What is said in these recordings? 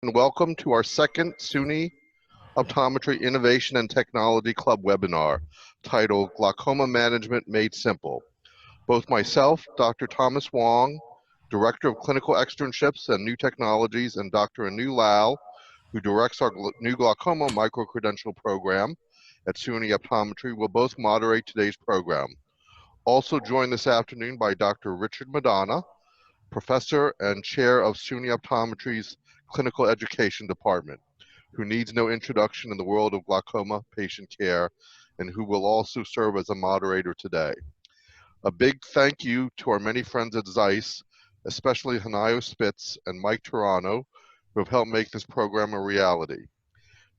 And welcome to our second SUNY Optometry Innovation and Technology Club webinar titled Glaucoma Management Made Simple. Both myself, Dr. Thomas Wong, Director of Clinical Externships and New Technologies, and Dr. Anu Lal, who directs our new glaucoma micro-credential program at SUNY Optometry, will both moderate today's program. Also joined this afternoon by Dr. Richard Madonna, Professor and Chair of SUNY Optometry's Clinical Education Department, who needs no introduction in the world of glaucoma patient care, and who will also serve as a moderator today. A big thank you to our many friends at ZEISS, especially Hanayo Spitz and Mike Turano, who have helped make this program a reality.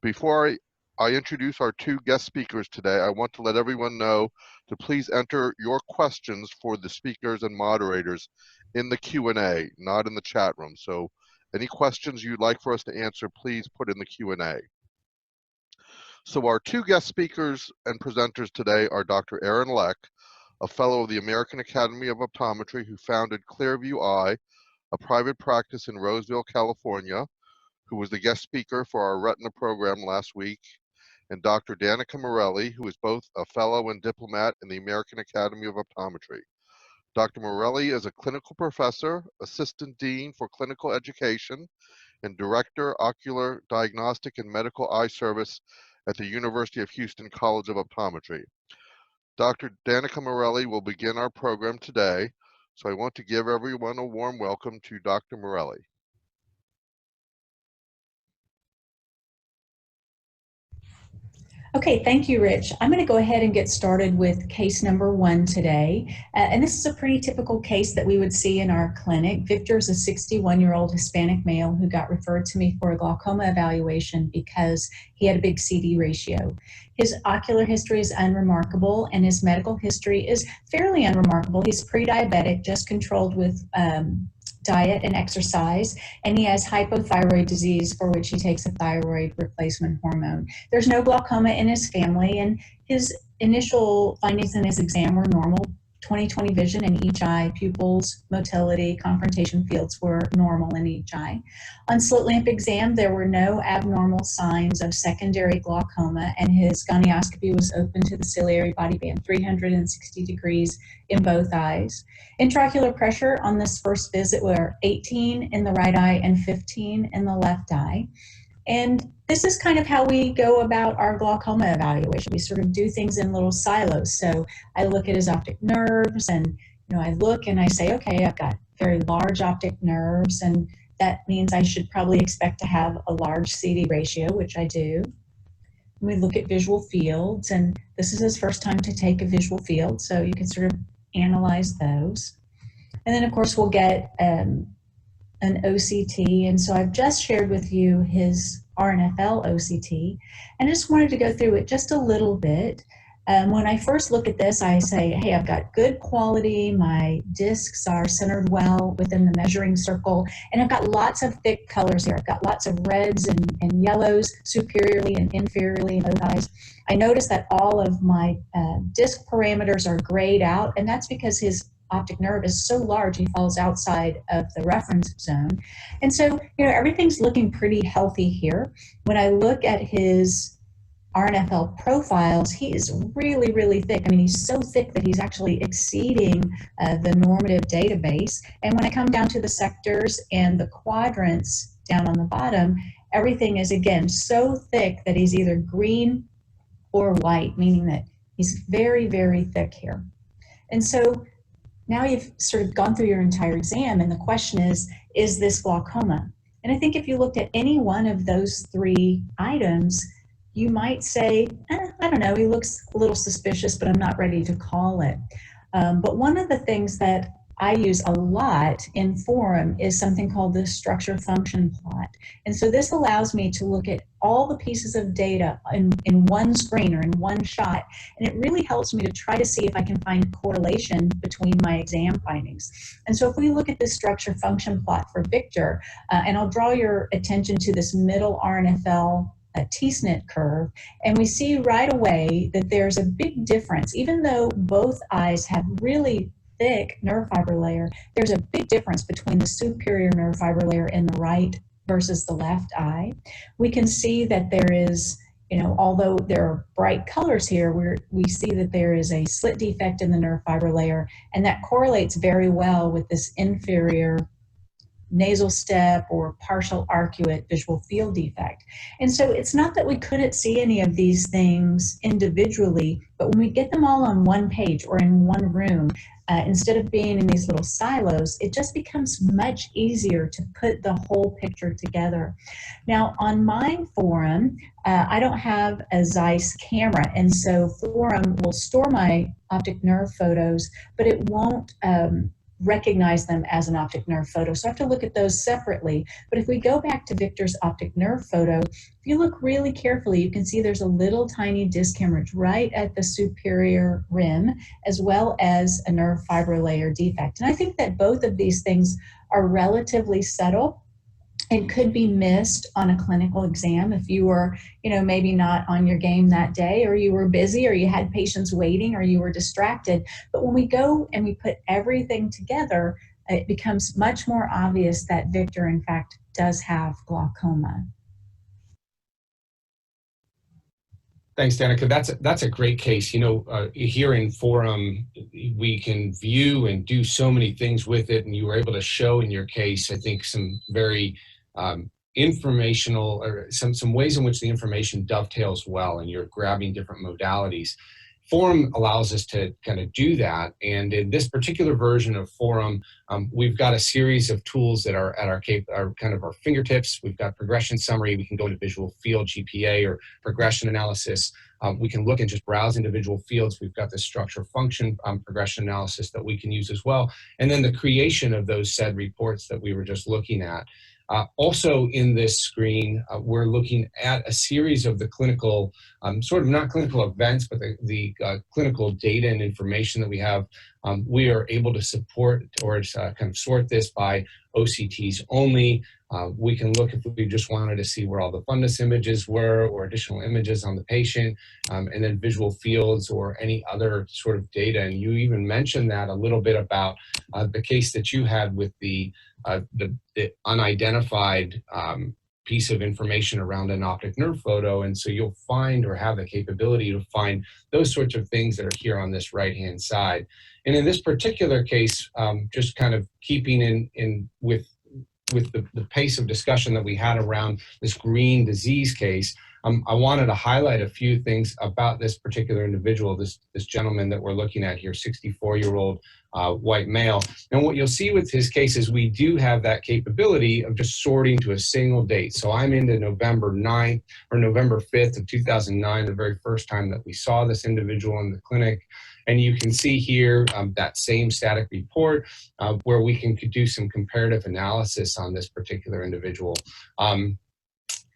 Before I introduce our two guest speakers today, I want to let everyone know to please enter your questions for the speakers and moderators in the Q&A, not in the chat room. So any questions you'd like for us to answer, please put in the Q&A. So our two guest speakers and presenters today are Dr. Aaron Leck, a fellow of the American Academy of Optometry who founded Clearview Eye, a private practice in Roseville, California, who was the guest speaker for our retina program last week, and Dr. Danica Morelli, who is both a fellow and diplomat in the American Academy of Optometry. Dr. Morelli is a clinical professor, assistant dean for clinical education, and director, ocular diagnostic and medical eye service at the University of Houston College of Optometry. Dr. Danica Morelli will begin our program today, so I want to give everyone a warm welcome to Dr. Morelli. Okay, thank you, Rich. I'm going to go ahead and get started with case number 1 today. And this is a pretty typical case that we would see in our clinic. Victor is a 61-year-old Hispanic male who got referred to me for a glaucoma evaluation because he had a big CD ratio. His ocular history is unremarkable and his medical history is fairly unremarkable. He's pre-diabetic, just controlled with diet and exercise, and he has hypothyroid disease for which he takes a thyroid replacement hormone. There's no glaucoma in his family, and his initial findings in his exam were normal. 20/20 vision in each eye, pupils, motility, confrontation fields were normal in each eye. On slit lamp exam, there were no abnormal signs of secondary glaucoma, and his gonioscopy was open to the ciliary body band, 360 degrees in both eyes. Intraocular pressure on this first visit were 18 in the right eye and 15 in the left eye. And this is kind of how we go about our glaucoma evaluation. We sort of do things in little silos. So I look at his optic nerves and, I look and I say, okay, I've got very large optic nerves, and that means I should probably expect to have a large CD ratio, which I do. We look at visual fields, and this is his first time to take a visual field, so you can sort of analyze those. And then, of course, we'll get an OCT, and so I've just shared with you his RNFL OCT, and I just wanted to go through it just a little bit. When I first look at this, I say, hey, I've got good quality, my discs are centered well within the measuring circle, and I've got lots of thick colors here. I've got lots of reds and yellows superiorly and inferiorly in both eyes. I notice that all of my disc parameters are grayed out, and that's because his optic nerve is so large he falls outside of the reference zone. And so, everything's looking pretty healthy here. When I look at his RNFL profiles, he is really, really thick. I mean, he's so thick that he's actually exceeding the normative database. And when I come down to the sectors and the quadrants down on the bottom, everything is, again, so thick that he's either green or white, meaning that he's very, very thick here. And so now you've sort of gone through your entire exam, and the question is this glaucoma? And I think if you looked at any one of those 3 items, you might say, I don't know, he looks a little suspicious, but I'm not ready to call it. But one of the things that I use a lot in Forum is something called the structure function plot. And so this allows me to look at all the pieces of data in one screen or in one shot. And it really helps me to try to see if I can find correlation between my exam findings. And so if we look at this structure function plot for Victor, and I'll draw your attention to this middle RNFL T-SNP curve, and we see right away that there's a big difference. Even though both eyes have really thick nerve fiber layer, there's a big difference between the superior nerve fiber layer in the right versus the left eye. We can see that there is, although there are bright colors here, we see that there is a slit defect in the nerve fiber layer, and that correlates very well with this inferior nasal step or partial arcuate visual field defect. And so it's not that we couldn't see any of these things individually, but when we get them all on one page or in one room, instead of being in these little silos, it just becomes much easier to put the whole picture together. Now, on my Forum, I don't have a ZEISS camera, and so Forum will store my optic nerve photos, but it won't recognize them as an optic nerve photo. So I have to look at those separately. But if we go back to Victor's optic nerve photo, if you look really carefully, you can see there's a little tiny disc hemorrhage right at the superior rim, as well as a nerve fiber layer defect. And I think that both of these things are relatively subtle and could be missed on a clinical exam if you were, maybe not on your game that day, or you were busy, or you had patients waiting, or you were distracted. But when we go and we put everything together, it becomes much more obvious that Victor, in fact, does have glaucoma. Thanks, Danica. That's a great case. Here in Forum, we can view and do so many things with it, and you were able to show in your case, I think, some very informational, or some ways in which the information dovetails well, and you're grabbing different modalities. Forum allows us to kind of do that, and in this particular version of Forum, we've got a series of tools that are at our kind of our fingertips. We've got progression summary. We can go into visual field GPA or progression analysis. We can look and just browse individual fields. We've got the structure function progression analysis that we can use as well, and then the creation of those said reports that we were just looking at. Also in this screen, we're looking at a series of the clinical, sort of not clinical events, but the clinical data and information that we have. We are able to support or kind of sort this by OCTs only. We can look if we just wanted to see where all the fundus images were or additional images on the patient, and then visual fields or any other sort of data. And you even mentioned that a little bit about the case that you had with the unidentified piece of information around an optic nerve photo. And so you'll find, or have the capability to find, those sorts of things that are here on this right-hand side. And in this particular case, just kind of keeping in with the pace of discussion that we had around this green disease case, I wanted to highlight a few things about this particular individual, this gentleman that we're looking at here, 64-year-old white male. And what you'll see with his case is we do have that capability of just sorting to a single date. So I'm into November 9th or November 5th of 2009, the very first time that we saw this individual in the clinic. And you can see here that same static report where we can do some comparative analysis on this particular individual.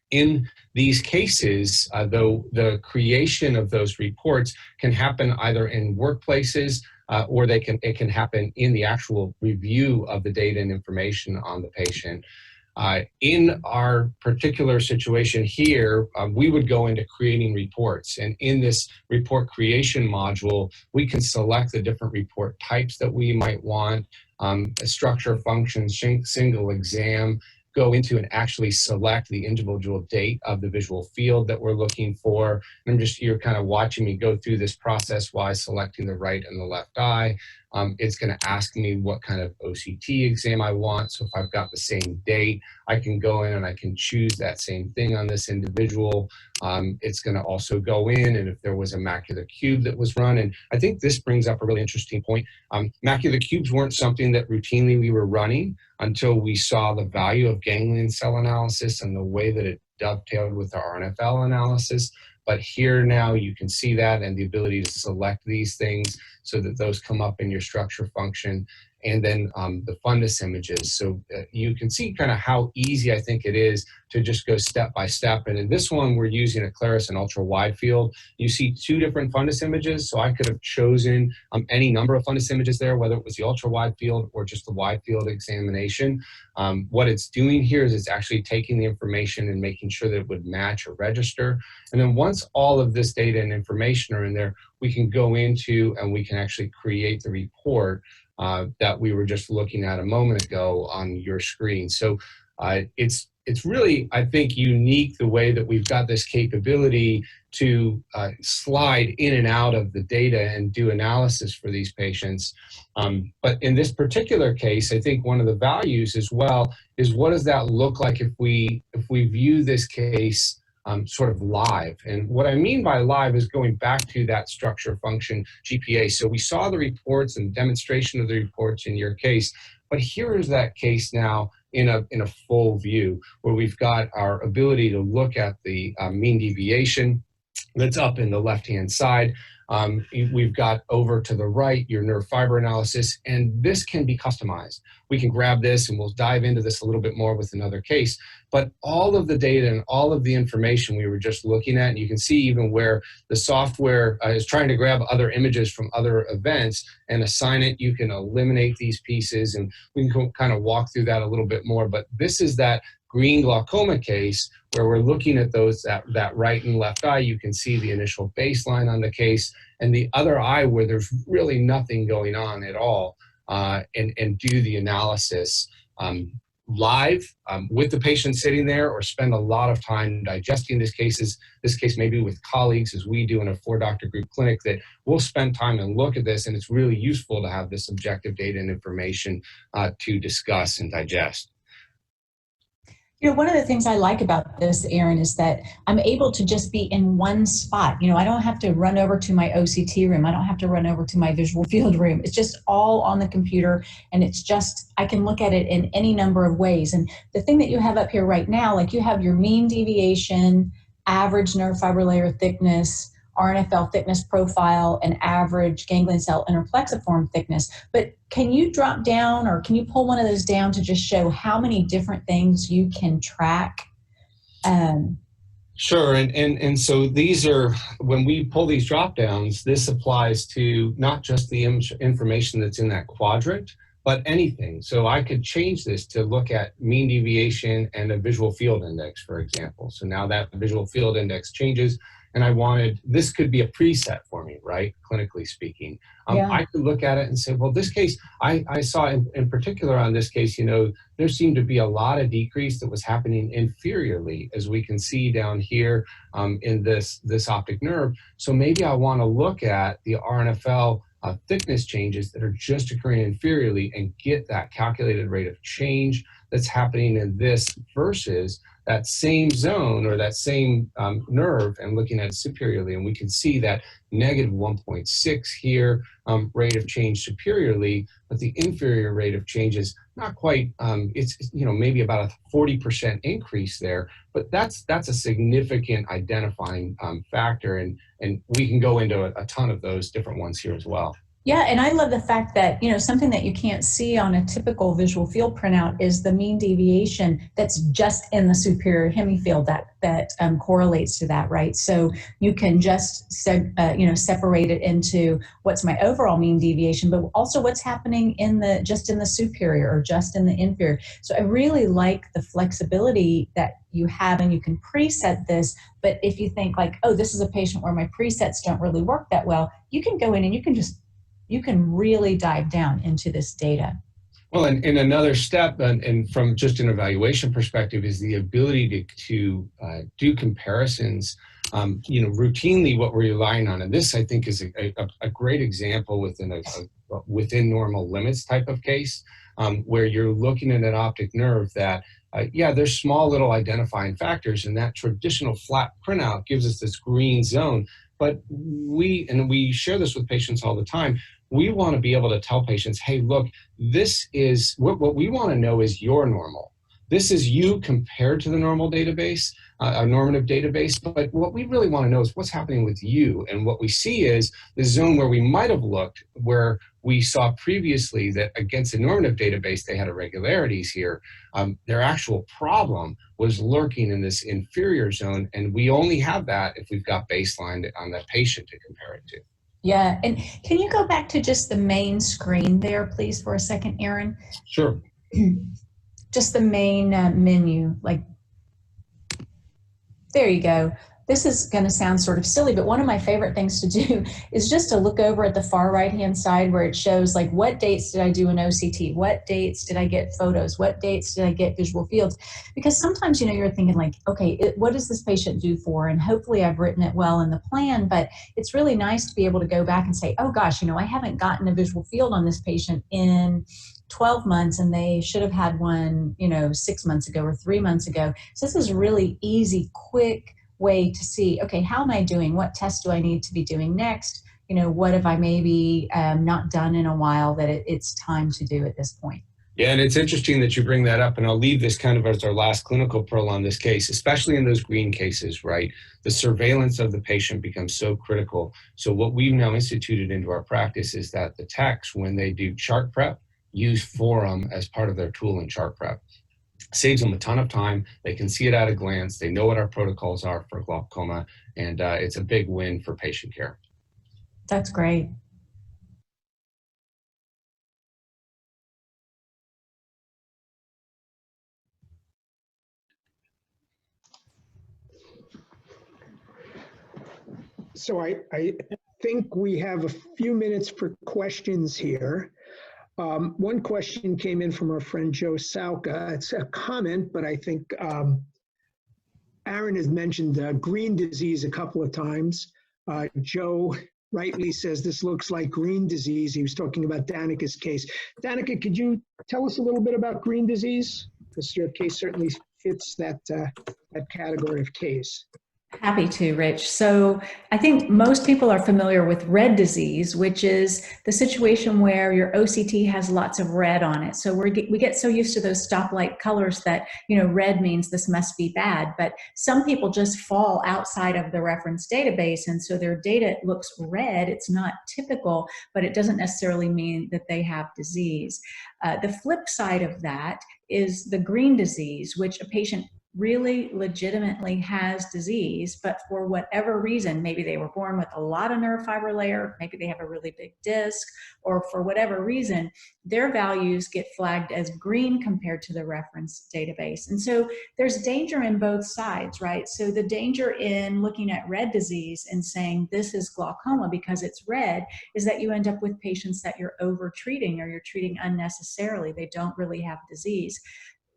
In these cases, though, the creation of those reports can happen either in workplaces or it can happen in the actual review of the data and information on the patient. In our particular situation here, we would go into creating reports. And in this report creation module, we can select the different report types that we might want, a structure, function, single exam, go into and actually select the individual date of the visual field that we're looking for. And you're kind of watching me go through this process while selecting the right and the left eye. It's going to ask me what kind of OCT exam I want. So if I've got the same date, I can go in and I can choose that same thing on this individual. It's going to also go in, and if there was a macular cube that was run, and I think this brings up a really interesting point. Macular cubes weren't something that routinely we were running until we saw the value of ganglion cell analysis and the way that it dovetailed with our RNFL analysis. But here now you can see that, and the ability to select these things so that those come up in your structure function, and then the fundus images. So you can see kind of how easy I think it is to just go step by step. And in this one, we're using a Claris and ultra wide field. You see two different fundus images. So I could have chosen any number of fundus images there, whether it was the ultra wide field or just the wide field examination. What it's doing here is it's actually taking the information and making sure that it would match or register. And then once all of this data and information are in there, we can go into and we can actually create the report that we were just looking at a moment ago on your screen. So it's it's really, I think, unique the way that we've got this capability to slide in and out of the data and do analysis for these patients. But in this particular case, I think one of the values as well is what does that look like if we view this case sort of live. And what I mean by live is going back to that structure function GPA. So we saw the reports and demonstration of the reports in your case, but here is that case now in a full view where we've got our ability to look at the mean deviation that's up in the left-hand side. We've got over to the right your nerve fiber analysis, and this can be customized. We can grab this, and we'll dive into this a little bit more with another case. But all of the data and all of the information we were just looking at, and you can see even where the software is trying to grab other images from other events and assign it, you can eliminate these pieces, and we can kind of walk through that a little bit more. But this is that green glaucoma case where we're looking at those that right and left eye. You can see the initial baseline on the case, and the other eye where there's really nothing going on at all, and do the analysis live with the patient sitting there, or spend a lot of time digesting this case maybe with colleagues, as we do in a 4-doctor group clinic, that we'll spend time and look at this, and it's really useful to have this objective data and information to discuss and digest. You know, one of the things I like about this, Aaron, is that I'm able to just be in one spot. You know, I don't have to run over to my OCT room. I don't have to run over to my visual field room. It's just all on the computer, and it's just, I can look at it in any number of ways. And the thing that you have up here right now, like you have your mean deviation, average nerve fiber layer thickness, RNFL thickness profile, and average ganglion cell interplexiform thickness. But can you drop down, or can you pull one of those down to just show how many different things you can track? Sure, and so these are, when we pull these drop downs, this applies to not just the information that's in that quadrant, but anything. So I could change this to look at mean deviation and a visual field index, for example. So now that visual field index changes, and I wanted, this could be a preset for me, right? Clinically speaking. Yeah. I could look at it and say, well, this case, I saw in particular on this case, you know, there seemed to be a lot of decrease that was happening inferiorly, as we can see down here in this optic nerve. So maybe I want to look at the RNFL thickness changes that are just occurring inferiorly and get that calculated rate of change that's happening in this versus that same zone or that same nerve and looking at it superiorly. And we can see that negative 1.6 here, rate of change superiorly, but the inferior rate of change is not quite, it's, you know, maybe about a 40% increase there, but that's a significant identifying factor. And we can go into a ton of those different ones here as well. Yeah, and I love the fact that, you know, something that you can't see on a typical visual field printout is the mean deviation that's just in the superior hemifield that correlates to that, right? So you can just separate it into what's my overall mean deviation, but also what's happening just in the superior or just in the inferior. So I really like the flexibility that you have, and you can preset this. But if you think like, oh, this is a patient where my presets don't really work that well, you can go in and you can really dive down into this data. Well, and another step, and from just an evaluation perspective, is the ability to do comparisons. You know, routinely what we're relying on, and this I think is a great example within normal limits type of case, where you're looking at an optic nerve that, yeah, there's small little identifying factors, and that traditional flat printout gives us this green zone. But we share this with patients all the time. We want to be able to tell patients, hey, look, this is what we want to know is your normal. This is you compared to the normal database, a normative database. But what we really want to know is what's happening with you. And what we see is the zone where we might have looked, where we saw previously that against a normative database, they had irregularities here. Their actual problem was lurking in this inferior zone. And we only have that if we've got baseline on that patient to compare it to. Yeah, and can you go back to just the main screen there, please, for a second, Aaron? Sure. Just the main menu, like, there you go. This is going to sound sort of silly, but one of my favorite things to do is just to look over at the far right-hand side where it shows like what dates did I do an OCT, what dates did I get photos, what dates did I get visual fields, because sometimes, you know, you're thinking like, okay, what does this patient do for? And hopefully I've written it well in the plan, but it's really nice to be able to go back and say, oh gosh, you know, I haven't gotten a visual field on this patient in 12 months and they should have had one, you know, 6 months ago or 3 months ago. So this is really easy, quick way to see, okay, how am I doing? What tests do I need to be doing next? You know, what have I maybe not done in a while that it's time to do at this point? Yeah, and it's interesting that you bring that up, and I'll leave this kind of as our last clinical pearl on this case, especially in those green cases, right? The surveillance of the patient becomes so critical. So what we've now instituted into our practice is that the techs, when they do chart prep, use Forum as part of their tool in chart prep. Saves them a ton of time. They can see it at a glance. They know what our protocols are for glaucoma, and it's a big win for patient care. That's great. So I think we have a few minutes for questions here. One question came in from our friend Joe Sauka. It's a comment, but I think Aaron has mentioned green disease a couple of times. Joe rightly says this looks like green disease. He was talking about Danica's case. Danica, could you tell us a little bit about green disease? Because your case certainly fits that category of case. Happy to, Rich. So I think most people are familiar with red disease, which is the situation where your OCT has lots of red on it. So we get so used to those stoplight colors that, you know, red means this must be bad. But some people just fall outside of the reference database, and so their data looks red. It's not typical, but it doesn't necessarily mean that they have disease. The flip side of that is the green disease, which a patient really legitimately has disease, but for whatever reason, maybe they were born with a lot of nerve fiber layer, maybe they have a really big disc, or for whatever reason, their values get flagged as green compared to the reference database. And so there's danger in both sides, right? So the danger in looking at red disease and saying this is glaucoma because it's red is that you end up with patients that you're over treating or you're treating unnecessarily. They don't really have disease.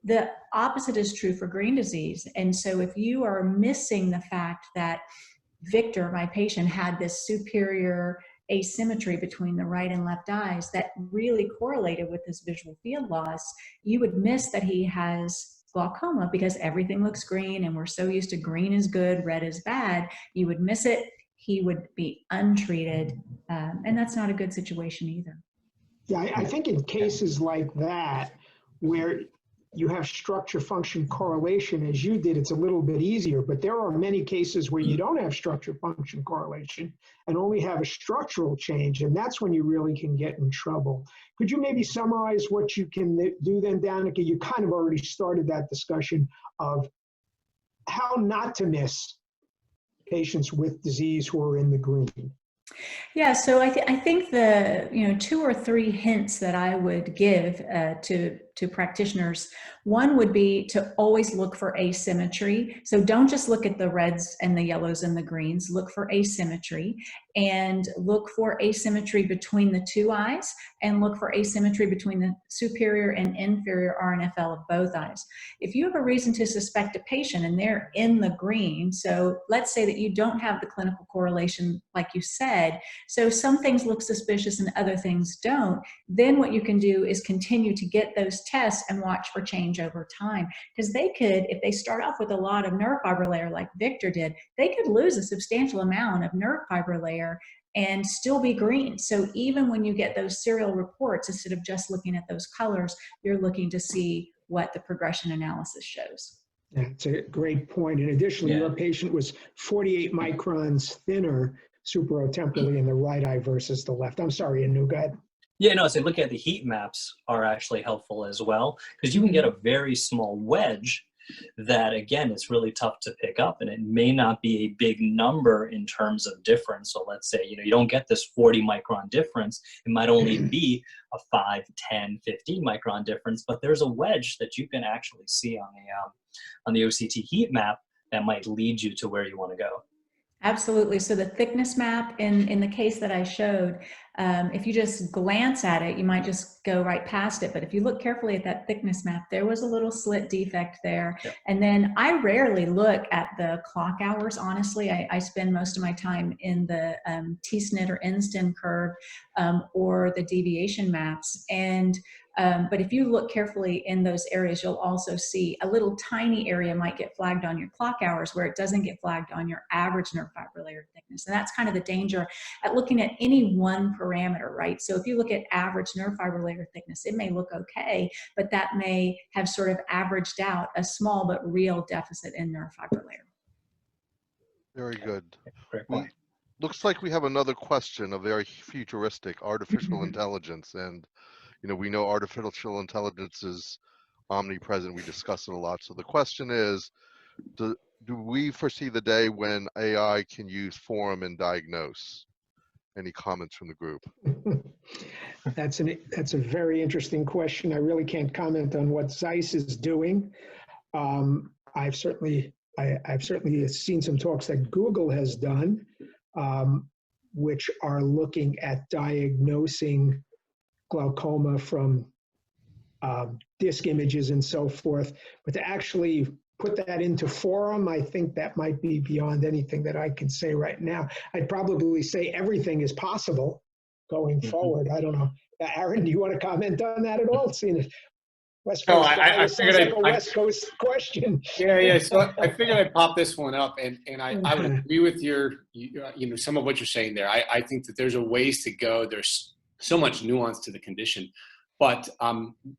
The opposite is true for green disease. And so if you are missing the fact that Victor, my patient, had this superior asymmetry between the right and left eyes that really correlated with his visual field loss, you would miss that he has glaucoma because everything looks green and we're so used to green is good, red is bad. You would miss it. He would be untreated. And that's not a good situation either. Yeah, I think in cases like that, where you have structure function correlation as you did, it's a little bit easier, but there are many cases where you don't have structure function correlation and only have a structural change, and that's when you really can get in trouble. Could you maybe summarize what you can do then, Danica? You kind of already started that discussion of how not to miss patients with disease who are in the green. Yeah, so I think the 2 or 3 hints that I would give to practitioners. One would be to always look for asymmetry. So don't just look at the reds and the yellows and the greens. Look for asymmetry, and look for asymmetry between the 2 eyes, and look for asymmetry between the superior and inferior RNFL of both eyes. If you have a reason to suspect a patient and they're in the green, so let's say that you don't have the clinical correlation like you said, so some things look suspicious and other things don't, then what you can do is continue to get those tests and watch for change over time. Because they could, if they start off with a lot of nerve fiber layer like Victor did, they could lose a substantial amount of nerve fiber layer and still be green. So even when you get those serial reports, instead of just looking at those colors, you're looking to see what the progression analysis shows. That's a great point. And additionally, your patient was 48 microns thinner supratemporally in the right eye versus the left. I'm sorry, Anu, go ahead. Yeah, no, so looking at the heat maps are actually helpful as well, because you can get a very small wedge that, again, it's really tough to pick up, and it may not be a big number in terms of difference. So let's say, you don't get this 40 micron difference. It might only be a 5, 10, 15 micron difference, but there's a wedge that you can actually see on the OCT heat map that might lead you to where you want to go. Absolutely. So the thickness map in the case that I showed, if you just glance at it, you might just go right past it. But if you look carefully at that thickness map, there was a little slit defect there. Yep. And then I rarely look at the clock hours. Honestly, I spend most of my time in the T-SNP or N-STEM curve or the deviation maps. But if you look carefully in those areas, you'll also see a little tiny area might get flagged on your clock hours where it doesn't get flagged on your average nerve fiber layer thickness. And that's kind of the danger at looking at any one parameter, right? So if you look at average nerve fiber layer thickness, it may look okay, but that may have sort of averaged out a small but real deficit in nerve fiber layer. Very good. Great point. Looks like we have another question, a very futuristic, artificial intelligence. And we know artificial intelligence is omnipresent. We discuss it a lot. So the question is, do we foresee the day when AI can use form and diagnose? Any comments from the group? That's a very interesting question. I really can't comment on what ZEISS is doing. I've certainly seen some talks that Google has done, which are looking at diagnosing glaucoma from disc images and so forth. But to actually put that into forum, I think that might be beyond anything that I can say right now. I'd probably say everything is possible going forward. I don't know. Aaron, do you want to comment on that at all? Seeing it, West Coast, I sounds like a West Coast question. Yeah. So I figured I'd pop this one up, and I would agree with some of what you're saying there. I think that there's a ways to go. There's so much nuance to the condition, but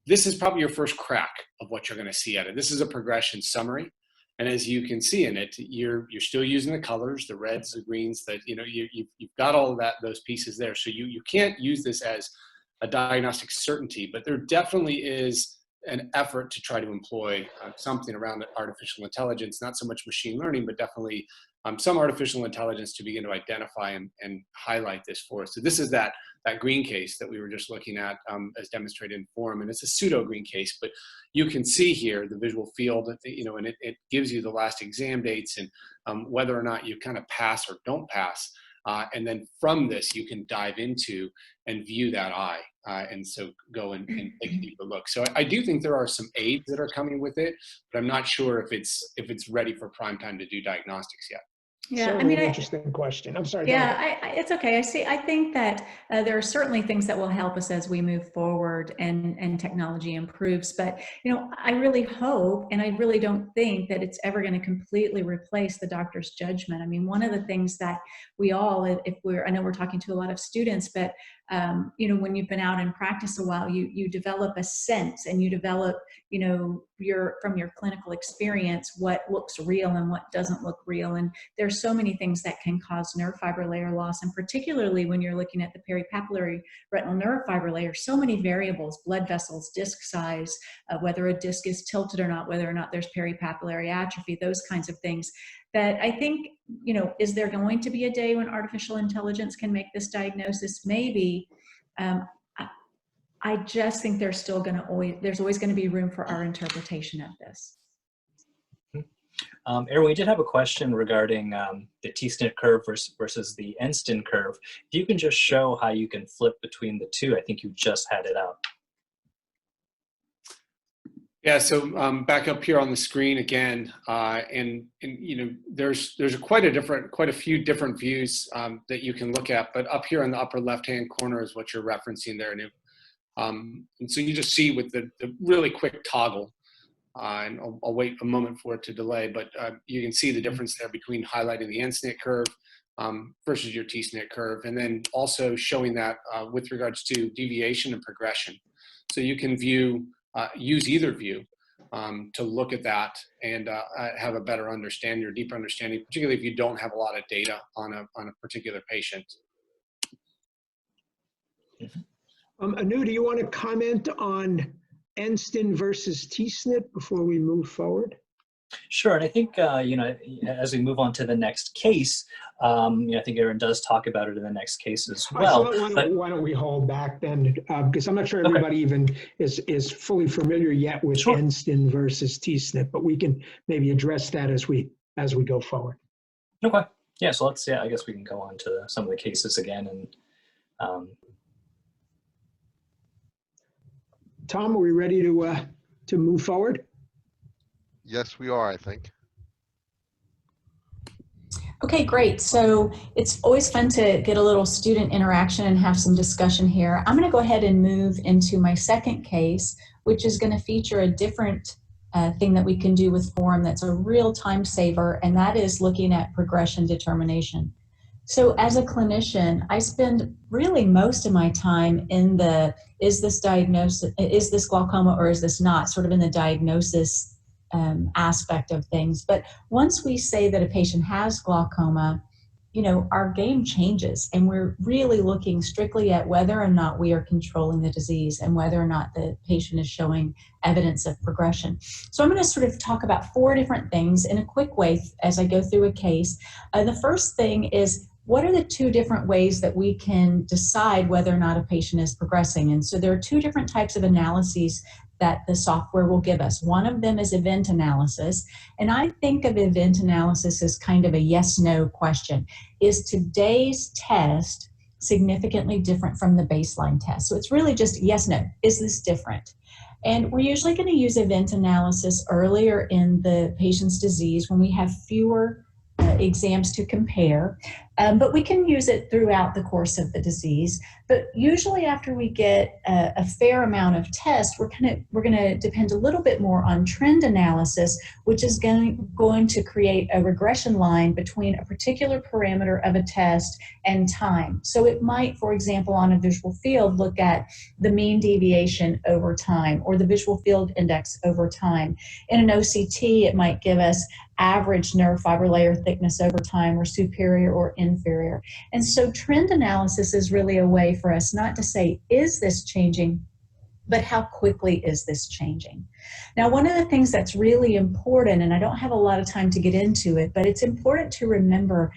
this is probably your first crack of what you're going to see at it. This is a progression summary, and as you can see in it, you're still using the colors, the reds, the greens. That you've got all of those pieces there. So you can't use this as a diagnostic certainty, but there definitely is an effort to try to employ something around artificial intelligence, not so much machine learning, but definitely some artificial intelligence to begin to identify and highlight this for us. So this is that green case that we were just looking at as demonstrated in form, and it's a pseudo green case, but you can see here the visual field, and it gives you the last exam dates and whether or not you kind of pass or don't pass. And then from this, you can dive into and view that eye. And so go and take a deeper look. So I do think there are some aids that are coming with it, but I'm not sure if it's ready for prime time to do diagnostics yet. Yeah, Certainly an interesting question. I'm sorry. Yeah, it's okay. I think that there are certainly things that will help us as we move forward and technology improves. But I really hope, and I really don't think that it's ever going to completely replace the doctor's judgment. I mean, one of the things that we all, I know we're talking to a lot of students, but when you've been out in practice a while, you develop a sense, and you develop, from your clinical experience, what looks real and what doesn't look real. And there's so many things that can cause nerve fiber layer loss, and particularly when you're looking at the peripapillary retinal nerve fiber layer, so many variables: blood vessels, disc size, whether a disc is tilted or not, whether or not there's peripapillary atrophy, those kinds of things. That I think, is there going to be a day when artificial intelligence can make this diagnosis? Maybe. I just think there's always going to be room for our interpretation of this. Aaron, we did have a question regarding the T-SNP curve versus the N-STEM curve. If you can just show how you can flip between the two, I think you just had it out. Yeah, so back up here on the screen again, and there's quite a few different views that you can look at, but up here in the upper left-hand corner is what you're referencing there, and so you just see with the really quick toggle, and I'll wait a moment for it to delay, but you can see the difference there between highlighting the N-SNP curve versus your T-SNP curve, and then also showing that with regards to deviation and progression. So you can use either view to look at that and have a better understanding or deeper understanding, particularly if you don't have a lot of data on a particular patient. Anu, do you want to comment on N-STEM versus T-SNP before we move forward? Sure, and I think as we move on to the next case, I think Aaron does talk about it in the next case as well. Why don't we hold back then? Because I'm not sure everybody even is fully familiar yet with N-STEM versus T-SNP, but we can maybe address that as we as we go forward. Okay. Yeah, so I guess we can go on to some of the cases again. And Tom, are we ready to move forward? Yes, we are, I think. Okay, great. So it's always fun to get a little student interaction and have some discussion here. I'm going to go ahead and move into my second case, which is going to feature a different thing that we can do with Forum that's a real time saver, and that is looking at progression determination. So as a clinician, I spend really most of my time in the, is this glaucoma or is this not, sort of in the diagnosis aspect of things. But once we say that a patient has glaucoma, you know, our game changes, and we're really looking strictly at whether or not we are controlling the disease and whether or not the patient is showing evidence of progression. So I'm going to sort of talk about 4 different things in a quick way as I go through a case. The first thing is, what are the 2 different ways that we can decide whether or not a patient is progressing? And so there are 2 different types of analyses that the software will give us. One of them is event analysis, and I think of event analysis as kind of a yes-no question. Is today's test significantly different from the baseline test? So it's really just yes-no. Is this different? And we're usually going to use event analysis earlier in the patient's disease when we have fewer exams to compare, but we can use it throughout the course of the disease. But usually after we get a fair amount of tests, we're going to depend a little bit more on trend analysis, which is going to create a regression line between a particular parameter of a test and time. So it might, for example, on a visual field, look at the mean deviation over time or the visual field index over time. In an OCT, it might give us average nerve fiber layer thickness over time, or superior or inferior. And so trend analysis is really a way for us not to say, is this changing, but how quickly is this changing? Now, one of the things that's really important, and I don't have a lot of time to get into it, but it's important to remember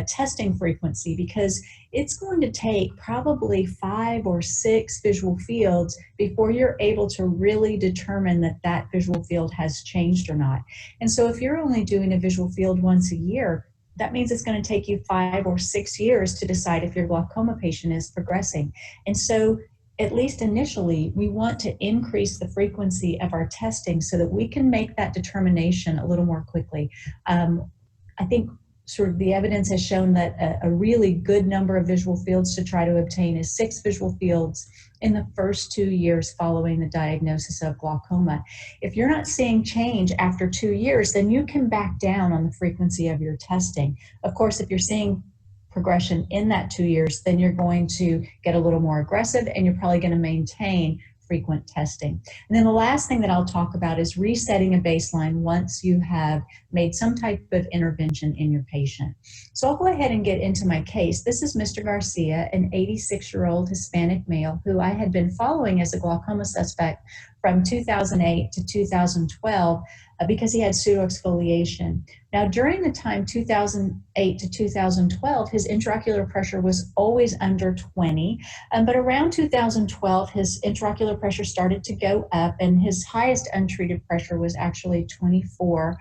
testing frequency, because it's going to take probably 5 or 6 visual fields before you're able to really determine that that visual field has changed or not. And so if you're only doing a visual field once a year, that means it's going to take you 5 or 6 years to decide if your glaucoma patient is progressing. And so at least initially, we want to increase the frequency of our testing so that we can make that determination a little more quickly. I think sort of the evidence has shown that a really good number of visual fields to try to obtain is 6 visual fields in the first 2 years following the diagnosis of glaucoma. If you're not seeing change after 2 years, then you can back down on the frequency of your testing. Of course, if you're seeing progression in that 2 years, then you're going to get a little more aggressive, and you're probably going to maintain frequent testing. And then the last thing that I'll talk about is resetting a baseline once you have made some type of intervention in your patient. So I'll go ahead and get into my case. This is Mr. Garcia, an 86-year-old Hispanic male who I had been following as a glaucoma suspect from 2008 to 2012 because he had pseudoexfoliation. Now, during the time 2008 to 2012, his intraocular pressure was always under 20, but around 2012, his intraocular pressure started to go up, and his highest untreated pressure was actually 24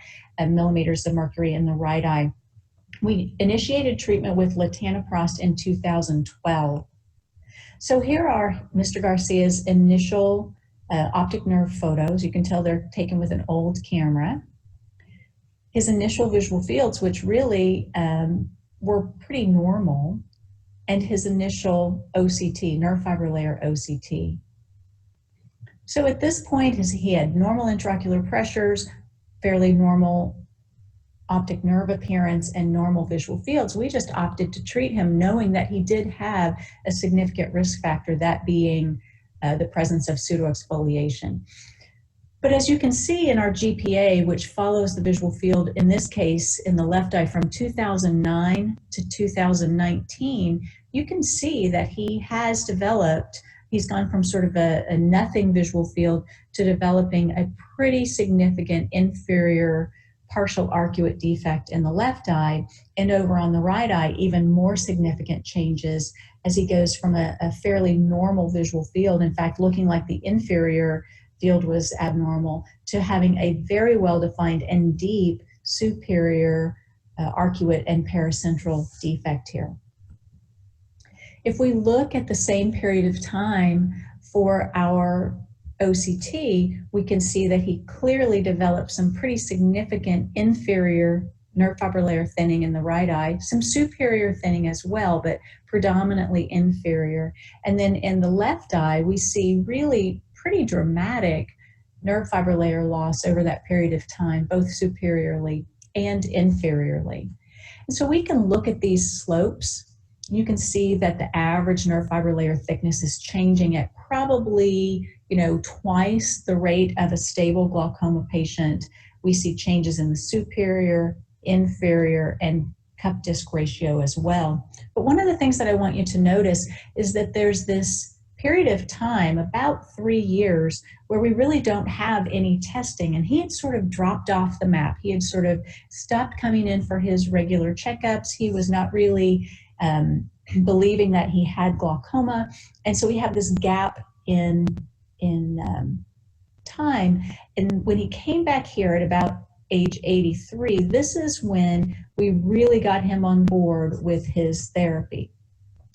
millimeters of mercury in the right eye. We initiated treatment with latanoprost in 2012. So here are Mr. Garcia's initial optic nerve photos. You can tell they're taken with an old camera. His initial visual fields, which really were pretty normal, and his initial OCT, nerve fiber layer OCT. So at this point, he had normal intraocular pressures, fairly normal optic nerve appearance, and normal visual fields. We just opted to treat him knowing that he did have a significant risk factor, that being the presence of pseudoexfoliation. But as you can see in our GPA, which follows the visual field, in this case, in the left eye from 2009 to 2019, you can see that he has developed, he's gone from sort of a nothing visual field to developing a pretty significant inferior partial arcuate defect in the left eye, and over on the right eye, even more significant changes as he goes from a fairly normal visual field, in fact, looking like the inferior field was abnormal, to having a very well-defined and deep superior arcuate and paracentral defect here. If we look at the same period of time for our OCT, we can see that he clearly developed some pretty significant inferior nerve fiber layer thinning in the right eye, some superior thinning as well, but predominantly inferior. And then in the left eye, we see really pretty dramatic nerve fiber layer loss over that period of time, both superiorly and inferiorly. And so we can look at these slopes. You can see that the average nerve fiber layer thickness is changing at probably, twice the rate of a stable glaucoma patient. We see changes in the superior, inferior, and cup disc ratio as well. But one of the things that I want you to notice is that there's this period of time, about 3 years, where we really don't have any testing, and he had sort of dropped off the map. He had sort of stopped coming in for his regular checkups. He was not really believing that he had glaucoma, and so we have this gap in time. And when he came back here at about age 83, this is when we really got him on board with his therapy.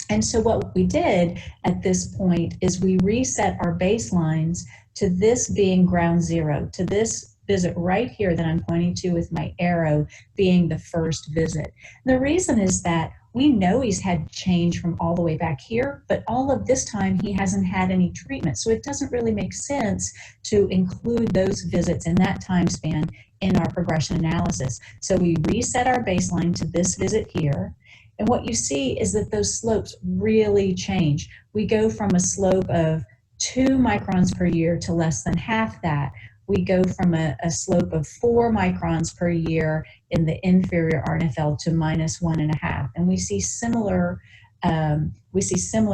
And so what we did at this point is we reset our baselines to this being ground zero, to this visit right here that I'm pointing to with my arrow being the first visit. The reason is that we know he's had change from all the way back here, but all of this time he hasn't had any treatment. So it doesn't really make sense to include those visits in that time span in our progression analysis. So we reset our baseline to this visit here. And what you see is that those slopes really change. We go from a slope of 2 microns per year to less than half that. We go from a slope of 4 microns per year in the inferior RNFL to -1.5. And we see similar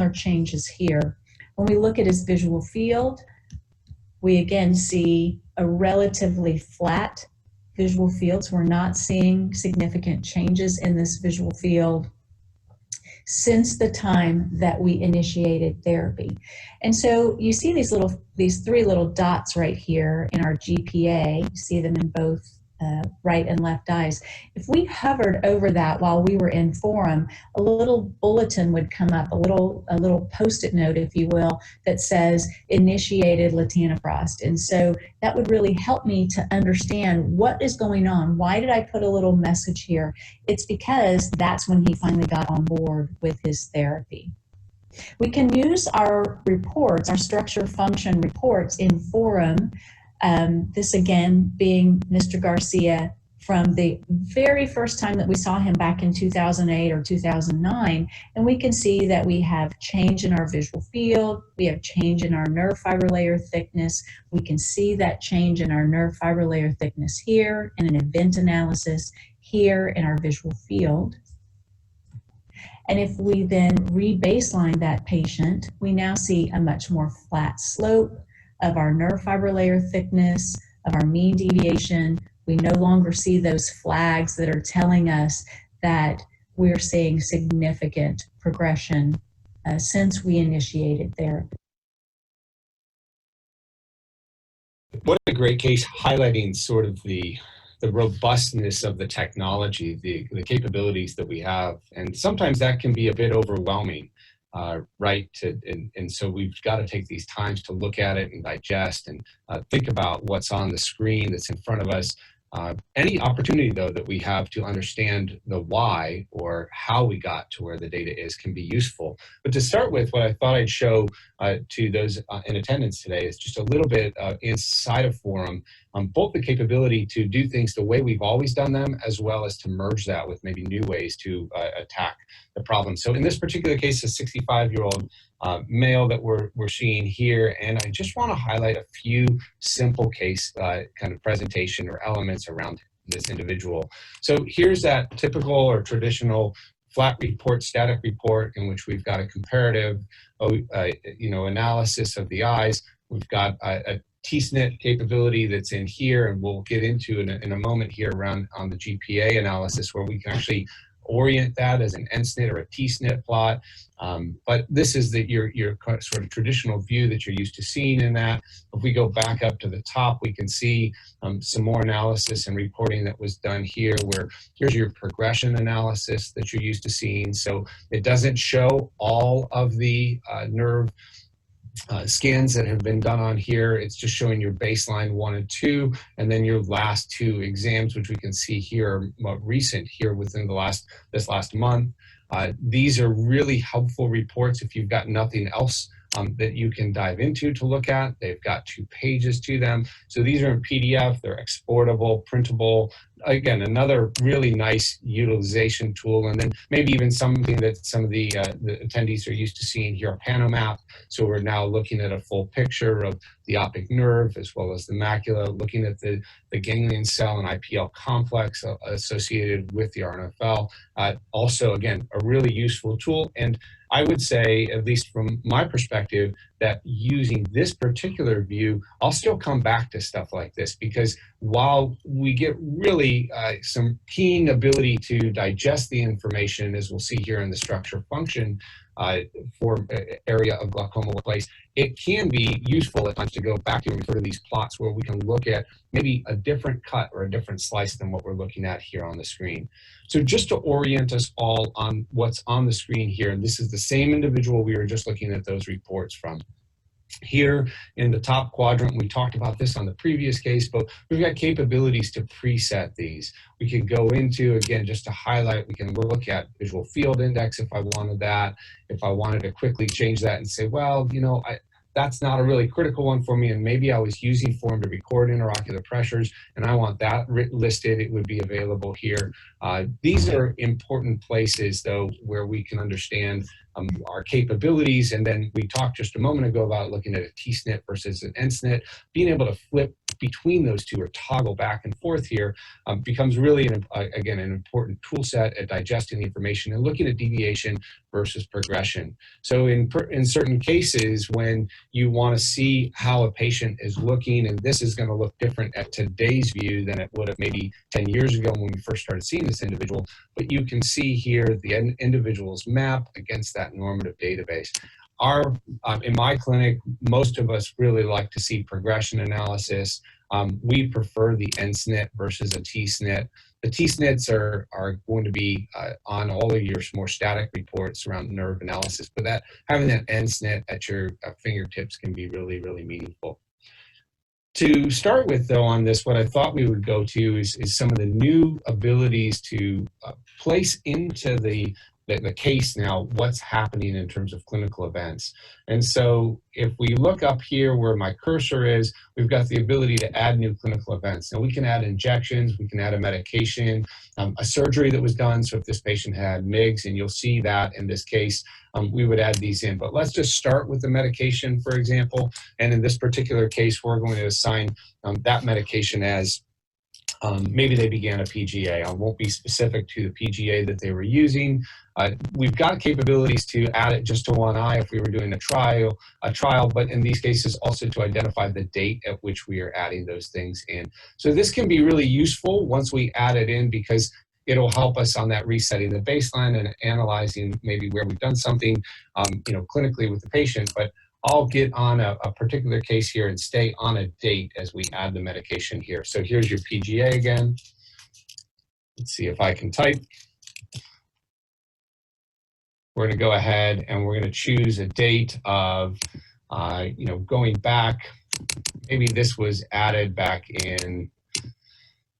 changes here. When we look at his visual field, we again see a relatively flat visual field. So we're not seeing significant changes in this visual field since the time that we initiated therapy. And so you see these 3 little dots right here in our GPA. You see them in both right and left eyes. If we hovered over that while we were in forum, a little bulletin would come up, a little post-it note, if you will, that says initiated latanoprost. And so that would really help me to understand what is going on. Why did I put a little message here? It's because that's when he finally got on board with his therapy. We can use our reports, our structure function reports in forum. This again being Mr. Garcia from the very first time that we saw him back in 2008 or 2009, and we can see that we have change in our visual field, we have change in our nerve fiber layer thickness, we can see that change in our nerve fiber layer thickness here in an event analysis, here in our visual field. And if we then re-baseline that patient, we now see a much more flat slope of our nerve fiber layer thickness, of our mean deviation. We no longer see those flags that are telling us that we're seeing significant progression since we initiated therapy. What a great case, highlighting sort of the robustness of the technology, the capabilities that we have. And sometimes that can be a bit overwhelming. Right? And so we've got to take these times to look at it and digest and think about what's on the screen that's in front of us. Any opportunity, though, that we have to understand the why or how we got to where the data is can be useful. But to start with, what I thought I'd show to those in attendance today is just a little bit inside of Forum, both the capability to do things the way we've always done them, as well as to merge that with maybe new ways to attack the problem. So in this particular case, a 65-year-old male that we're seeing here, and I just want to highlight a few simple case kind of presentation or elements around this individual. So here's that typical or traditional flat report, static report, in which we've got a comparative analysis of the eyes. We've got a T-SNP capability that's in here, and we'll get into in a moment here around on the GPA analysis, where we can actually orient that as an NSNIT or a TSNIT plot. But this is your sort of traditional view that you're used to seeing in that. If we go back up to the top, we can see some more analysis and reporting that was done here, where here's your progression analysis that you're used to seeing. So it doesn't show all of the nerve scans that have been done on here. It's just showing your baseline 1 and 2, and then your last 2 exams, which we can see here, more recent here within this last month. These are really helpful reports if you've got nothing else that you can dive into to look at. They've got 2 pages to them. So these are in PDF, they're exportable, printable. Again, another really nice utilization tool, and then maybe even something that some of the attendees are used to seeing here, a panomap. So we're now looking at a full picture of the optic nerve as well as the macula, looking at the ganglion cell and IPL complex associated with the RNFL. Also, again, a really useful tool. And I would say, at least from my perspective, that using this particular view, I'll still come back to stuff like this, because while we get really some keen ability to digest the information, as we'll see here in the structure function for area of glaucoma workplace, it can be useful at times to go back to and refer to these plots where we can look at maybe a different cut or a different slice than what we're looking at here on the screen. So just to orient us all on what's on the screen here, this is the same individual we were just looking at those reports from. Here in the top quadrant, we talked about this on the previous case, but we've got capabilities to preset these. We can go into, again, just to highlight, we can look at visual field index if I wanted that. If I wanted to quickly change that and say, well, you know, that's not a really critical one for me, and maybe I was using form to record interocular pressures, and I want that listed, it would be available here. These are important places, though, where we can understand our capabilities. And then we talked just a moment ago about looking at a TSNIT versus an NSNIT. Being able to flip between those two or toggle back and forth here becomes really, again, an important tool set at digesting the information and looking at deviation versus progression. So in certain cases, when you want to see how a patient is looking, and this is going to look different at today's view than it would have maybe 10 years ago when we first started seeing this individual, but you can see here the individual's map against that normative database. In my clinic, most of us really like to see progression analysis. We prefer the NSNIT versus a TSNIT. The TSNITs are going to be on all of your more static reports around nerve analysis, but having that NSNIT at your fingertips can be really, really meaningful. To start with, though, on this, what I thought we would go to is some of the new abilities to place into the case now what's happening in terms of clinical events. And so if we look up here where my cursor is, we've got the ability to add new clinical events. Now we can add injections, we can add a medication, a surgery that was done. So if this patient had MIGS, and you'll see that in this case, we would add these in. But let's just start with the medication, for example. And in this particular case, we're going to assign that medication as maybe they began a PGA. I won't be specific to the PGA that they were using. We've got capabilities to add it just to one eye if we were doing a trial, but in these cases also to identify the date at which we are adding those things in. So this can be really useful once we add it in, because it'll help us on that resetting the baseline and analyzing maybe where we've done something, clinically with the patient. But I'll get on a particular case here and stay on a date as we add the medication here. So here's your PGA again. Let's see if I can type. We're going to go ahead and we're going to choose a date of, going back. Maybe this was added back in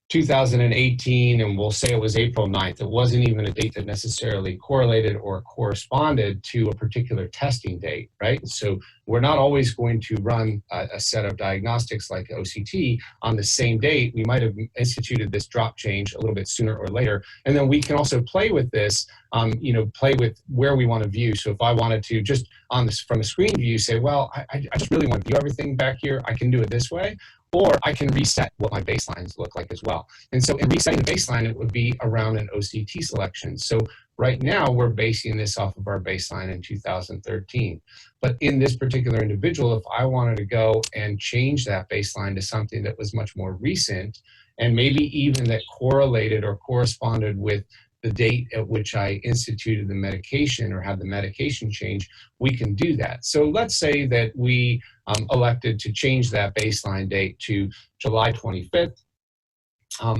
2018, and we'll say it was April 9th. It wasn't even a date that necessarily correlated or corresponded to a particular testing date, right? So we're not always going to run a set of diagnostics like OCT on the same date. We might have instituted this drop change a little bit sooner or later. And then we can also play with this, play with where we want to view. So if I wanted to just from a screen view say, well, I just really want to view everything back here, I can do it this way. Or I can reset what my baselines look like as well. And so in resetting the baseline, it would be around an OCT selection. So right now, we're basing this off of our baseline in 2013. But in this particular individual, if I wanted to go and change that baseline to something that was much more recent, and maybe even that correlated or corresponded with the date at which I instituted the medication or had the medication change, we can do that. So let's say that we elected to change that baseline date to July 25th.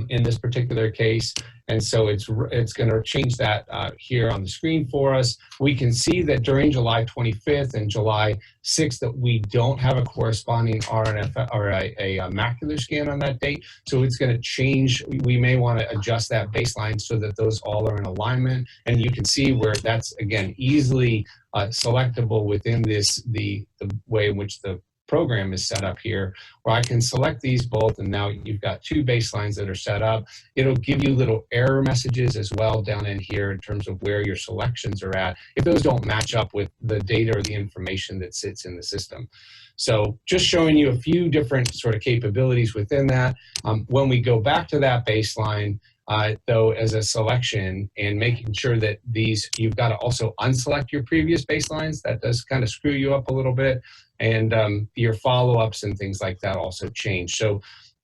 In this particular case, and so it's going to change that here on the screen for us. We can see that during July 25th and July 6th that we don't have a corresponding RNF or a macular scan on that date, so it's going to change. We may want to adjust that baseline so that those all are in alignment, and you can see where that's again easily selectable within the way in which the program is set up here, where I can select these both, and now you've got two baselines that are set up. It'll give you little error messages as well down in here in terms of where your selections are at, if those don't match up with the data or the information that sits in the system. So just showing you a few different sort of capabilities within that. When we go back to that baseline, though, as a selection and making sure that these, you've got to also unselect your previous baselines. That does kind of screw you up a little bit. And your follow-ups and things like that also change. So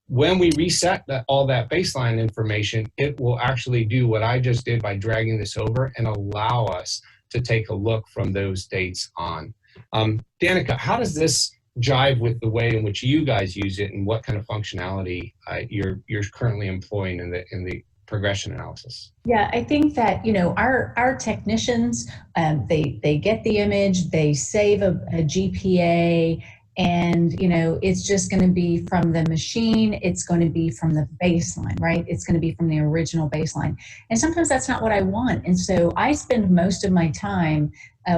when we reset all that baseline information, it will actually do what I just did by dragging this over and allow us to take a look from those dates on. Danica, how does this jive with the way in which you guys use it, and what kind of functionality you're currently employing in the progression analysis? Yeah, I think that, you know, our technicians, they get the image, they save a GPA, and, you know, it's just going to be from the machine, it's going to be from the baseline, right? It's going to be from the original baseline. And sometimes that's not what I want. And so I spend most of my time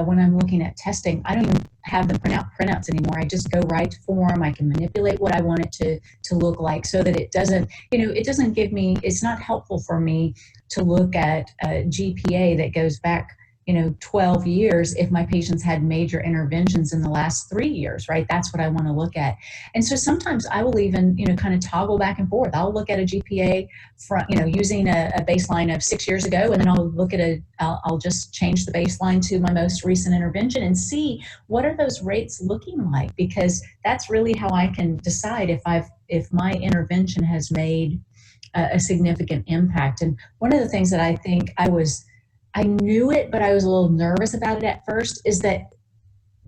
when I'm looking at testing, I don't even have them printouts anymore. I just go right to form. I can manipulate what I want it to look like, so that it doesn't, you know, it doesn't give me, it's not helpful for me to look at a GPA that goes back, you know, 12 years if my patients had major interventions in the last 3 years, right? That's what I want to look at. And so sometimes I will even, you know, kind of toggle back and forth. I'll look at a GPA from, you know, using a baseline of 6 years ago, and then I'll look at I'll just change the baseline to my most recent intervention and see what are those rates looking like, because that's really how I can decide if my intervention has made a significant impact. And one of the things that I think I knew it, but I was a little nervous about it at first, is that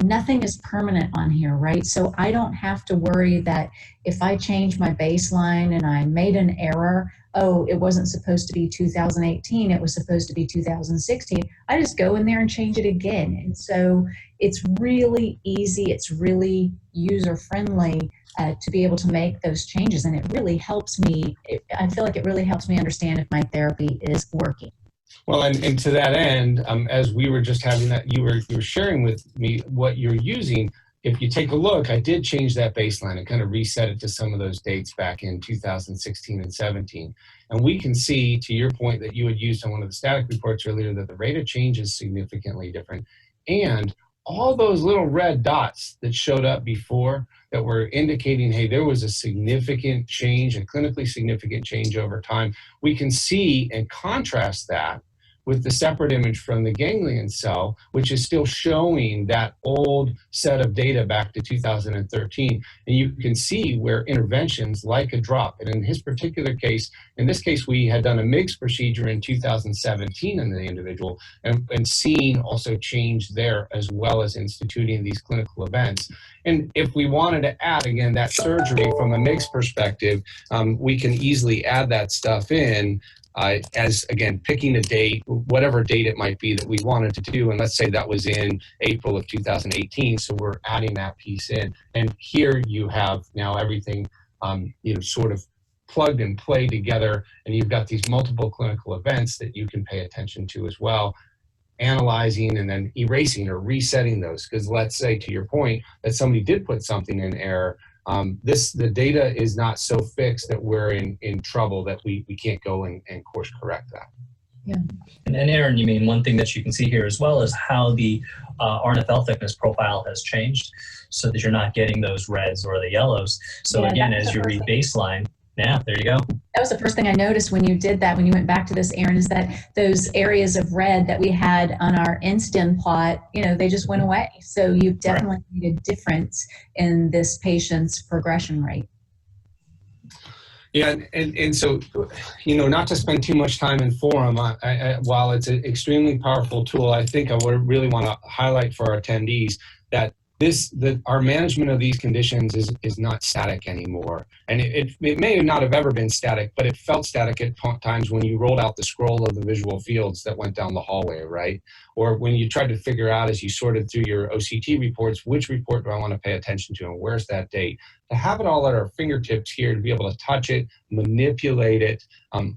nothing is permanent on here, right? So I don't have to worry that if I change my baseline and I made an error, oh, it wasn't supposed to be 2018, it was supposed to be 2016. I just go in there and change it again. And so it's really easy, it's really user-friendly to be able to make those changes. And it really helps me, I feel like it really helps me understand if my therapy is working. Well, and to that end, as we were just having that, you were sharing with me what you're using. If you take a look, I did change that baseline and kind of reset it to some of those dates back in 2016 and 17. And we can see, to your point that you had used on one of the static reports earlier, that the rate of change is significantly different. And all those little red dots that showed up before that were indicating, hey, there was a significant change, a clinically significant change over time, we can see and contrast that with the separate image from the ganglion cell, which is still showing that old set of data back to 2013. And you can see where interventions like a drop, and in his particular case, in this case, we had done a MIGS procedure in 2017 in the individual, and seeing also change there, as well as instituting these clinical events. And if we wanted to add, again, that surgery from a MIGS perspective, we can easily add that stuff in as, again, picking a date, whatever date it might be that we wanted to do. And let's say that was in April of 2018. So we're adding that piece in. And here you have now everything, you know, sort of plugged and play together. And you've got these multiple clinical events that you can pay attention to as well, analyzing and then erasing or resetting those. Because let's say, to your point, that somebody did put something in error. The data is not so fixed that we're in trouble that we can't go and course correct that. Yeah. And Aaron, you mean one thing that you can see here as well is how the RNFL thickness profile has changed, so that you're not getting those reds or the yellows. So yeah, again, as you read baseline, yeah, there you go. That was the first thing I noticed when you did that, when you went back to this, Aaron, is that those areas of red that we had on our instant plot, you know, they just went away. So you've definitely made a difference in this patient's progression rate. Yeah, and so, you know, not to spend too much time in forum, while it's an extremely powerful tool, I think I would really want to highlight for our attendees that our management of these conditions is not static anymore. And it may not have ever been static, but it felt static at times when you rolled out the scroll of the visual fields that went down the hallway, right? Or when you tried to figure out, as you sorted through your OCT reports, which report do I want to pay attention to and where's that date? To have it all at our fingertips here, to be able to touch it, manipulate it,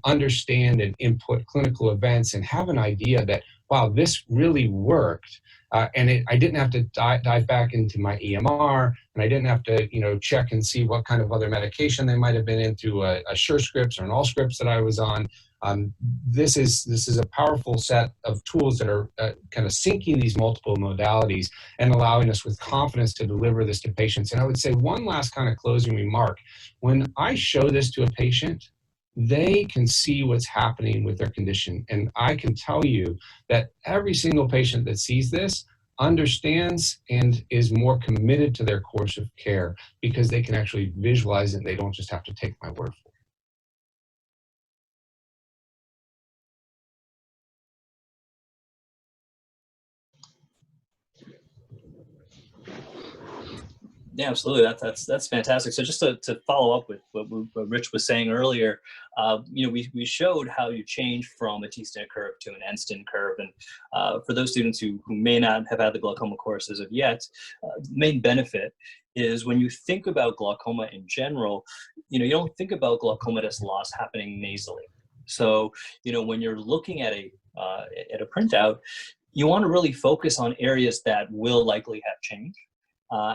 understand and input clinical events, and have an idea that, wow, this really worked. I didn't have to dive back into my EMR, and I didn't have to, you know, check and see what kind of other medication they might have been in through a SureScripts or an AllScripts that I was on. This is a powerful set of tools that are kind of syncing these multiple modalities and allowing us with confidence to deliver this to patients. And I would say one last kind of closing remark. When I show this to a patient, they can see what's happening with their condition. And I can tell you that every single patient that sees this understands and is more committed to their course of care because they can actually visualize it and they don't just have to take my word for it. Yeah, absolutely. That's fantastic. So just to follow up with what Rich was saying earlier, you know, we showed how you change from a T-stent curve to an N-stent curve, and for those students who may not have had the glaucoma course as of yet, the main benefit is when you think about glaucoma in general, you know, you don't think about glaucomatous loss happening nasally. So, you know, when you're looking at a printout, you want to really focus on areas that will likely have change.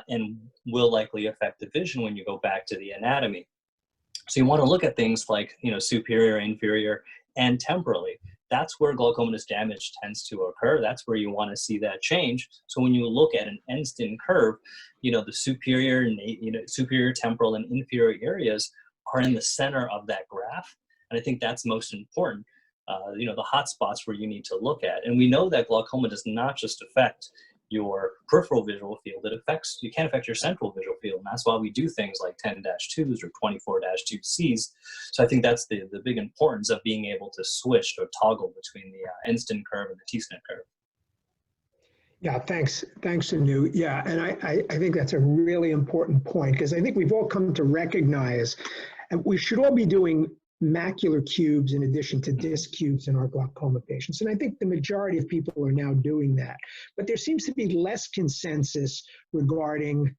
And will likely affect the vision when you go back to the anatomy. So you want to look at things like, you know, superior, inferior, and temporally. That's where glaucomatous damage tends to occur. That's where you want to see that change. So when you look at an end-stent curve, you know, the superior, you know, superior temporal and inferior areas are in the center of that graph. And I think that's most important. You know, the hot spots where you need to look at. And we know that glaucoma does not just affect your peripheral visual field, you can affect your central visual field. And that's why we do things like 10-2s or 24-2Cs. So I think that's the big importance of being able to switch or toggle between the N-stent curve and the T-stent curve. Yeah, thanks, Anu. Yeah, and I think that's a really important point because I think we've all come to recognize, and we should all be doing macular cubes in addition to disc cubes in our glaucoma patients. And I think the majority of people are now doing that. But there seems to be less consensus regarding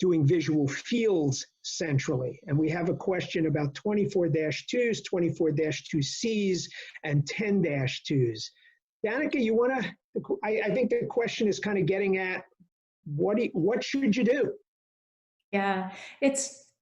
doing visual fields centrally. And we have a question about 24-2s, 24-2Cs, and 10-2s. Danica, you want to, I think the question is kind of getting at what should you do? Yeah,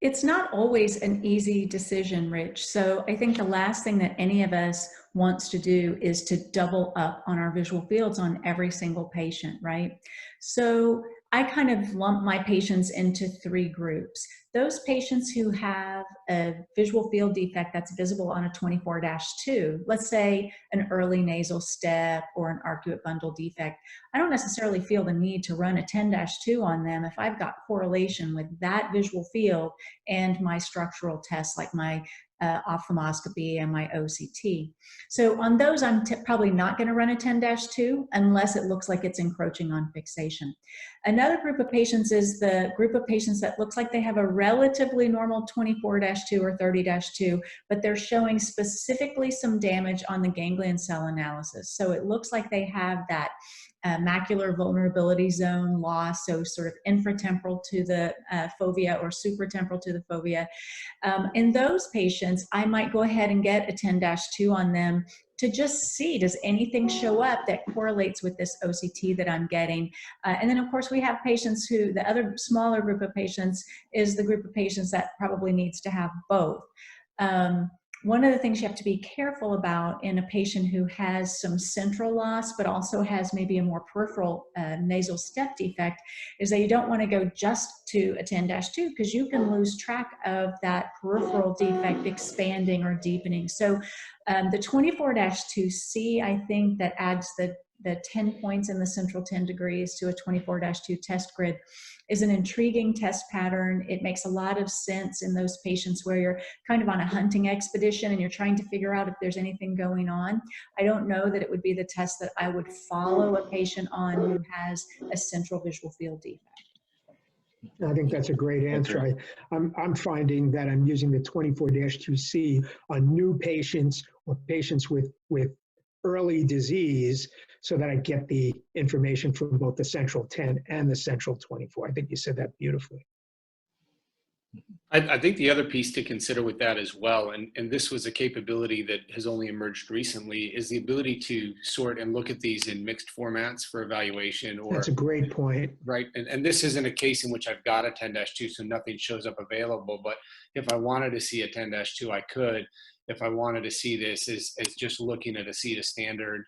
it's not always an easy decision, Rich. So I think the last thing that any of us wants to do is to double up on our visual fields on every single patient, right? So I kind of lump my patients into three groups. Those patients who have a visual field defect that's visible on a 24-2, let's say an early nasal step or an arcuate bundle defect, I don't necessarily feel the need to run a 10-2 on them if I've got correlation with that visual field and my structural tests like my ophthalmoscopy and my OCT. So on those, I'm probably not going to run a 10-2 unless it looks like it's encroaching on fixation. Another group of patients is the group of patients that looks like they have a relatively normal 24-2 or 30-2, but they're showing specifically some damage on the ganglion cell analysis. So it looks like they have that macular vulnerability zone loss, so sort of infratemporal to the fovea or supratemporal to the fovea. In those patients, I might go ahead and get a 10-2 on them to just see, does anything show up that correlates with this OCT that I'm getting? And then of course we have patients who, the other smaller group of patients is the group of patients that probably needs to have both. One of the things you have to be careful about in a patient who has some central loss, but also has maybe a more peripheral nasal step defect, is that you don't want to go just to a 10-2 because you can lose track of that peripheral defect expanding or deepening. So the 24-2C, I think that adds the 10 points in the central 10 degrees to a 24-2 test grid is an intriguing test pattern. It makes a lot of sense in those patients where you're kind of on a hunting expedition and you're trying to figure out if there's anything going on. I don't know that it would be the test that I would follow a patient on who has a central visual field defect. I think that's a great answer. I'm finding that I'm using the 24-2C on new patients or patients with early disease so that I get the information from both the central 10 and the central 24. I think you said that beautifully. I think the other piece to consider with that as well, and this was a capability that has only emerged recently, is the ability to sort and look at these in mixed formats for evaluation. Or that's a great point. Right, and this isn't a case in which I've got a 10-2, so nothing shows up available, but if I wanted to see a 10-2, I could. If I wanted to see this as just looking at a CETA standard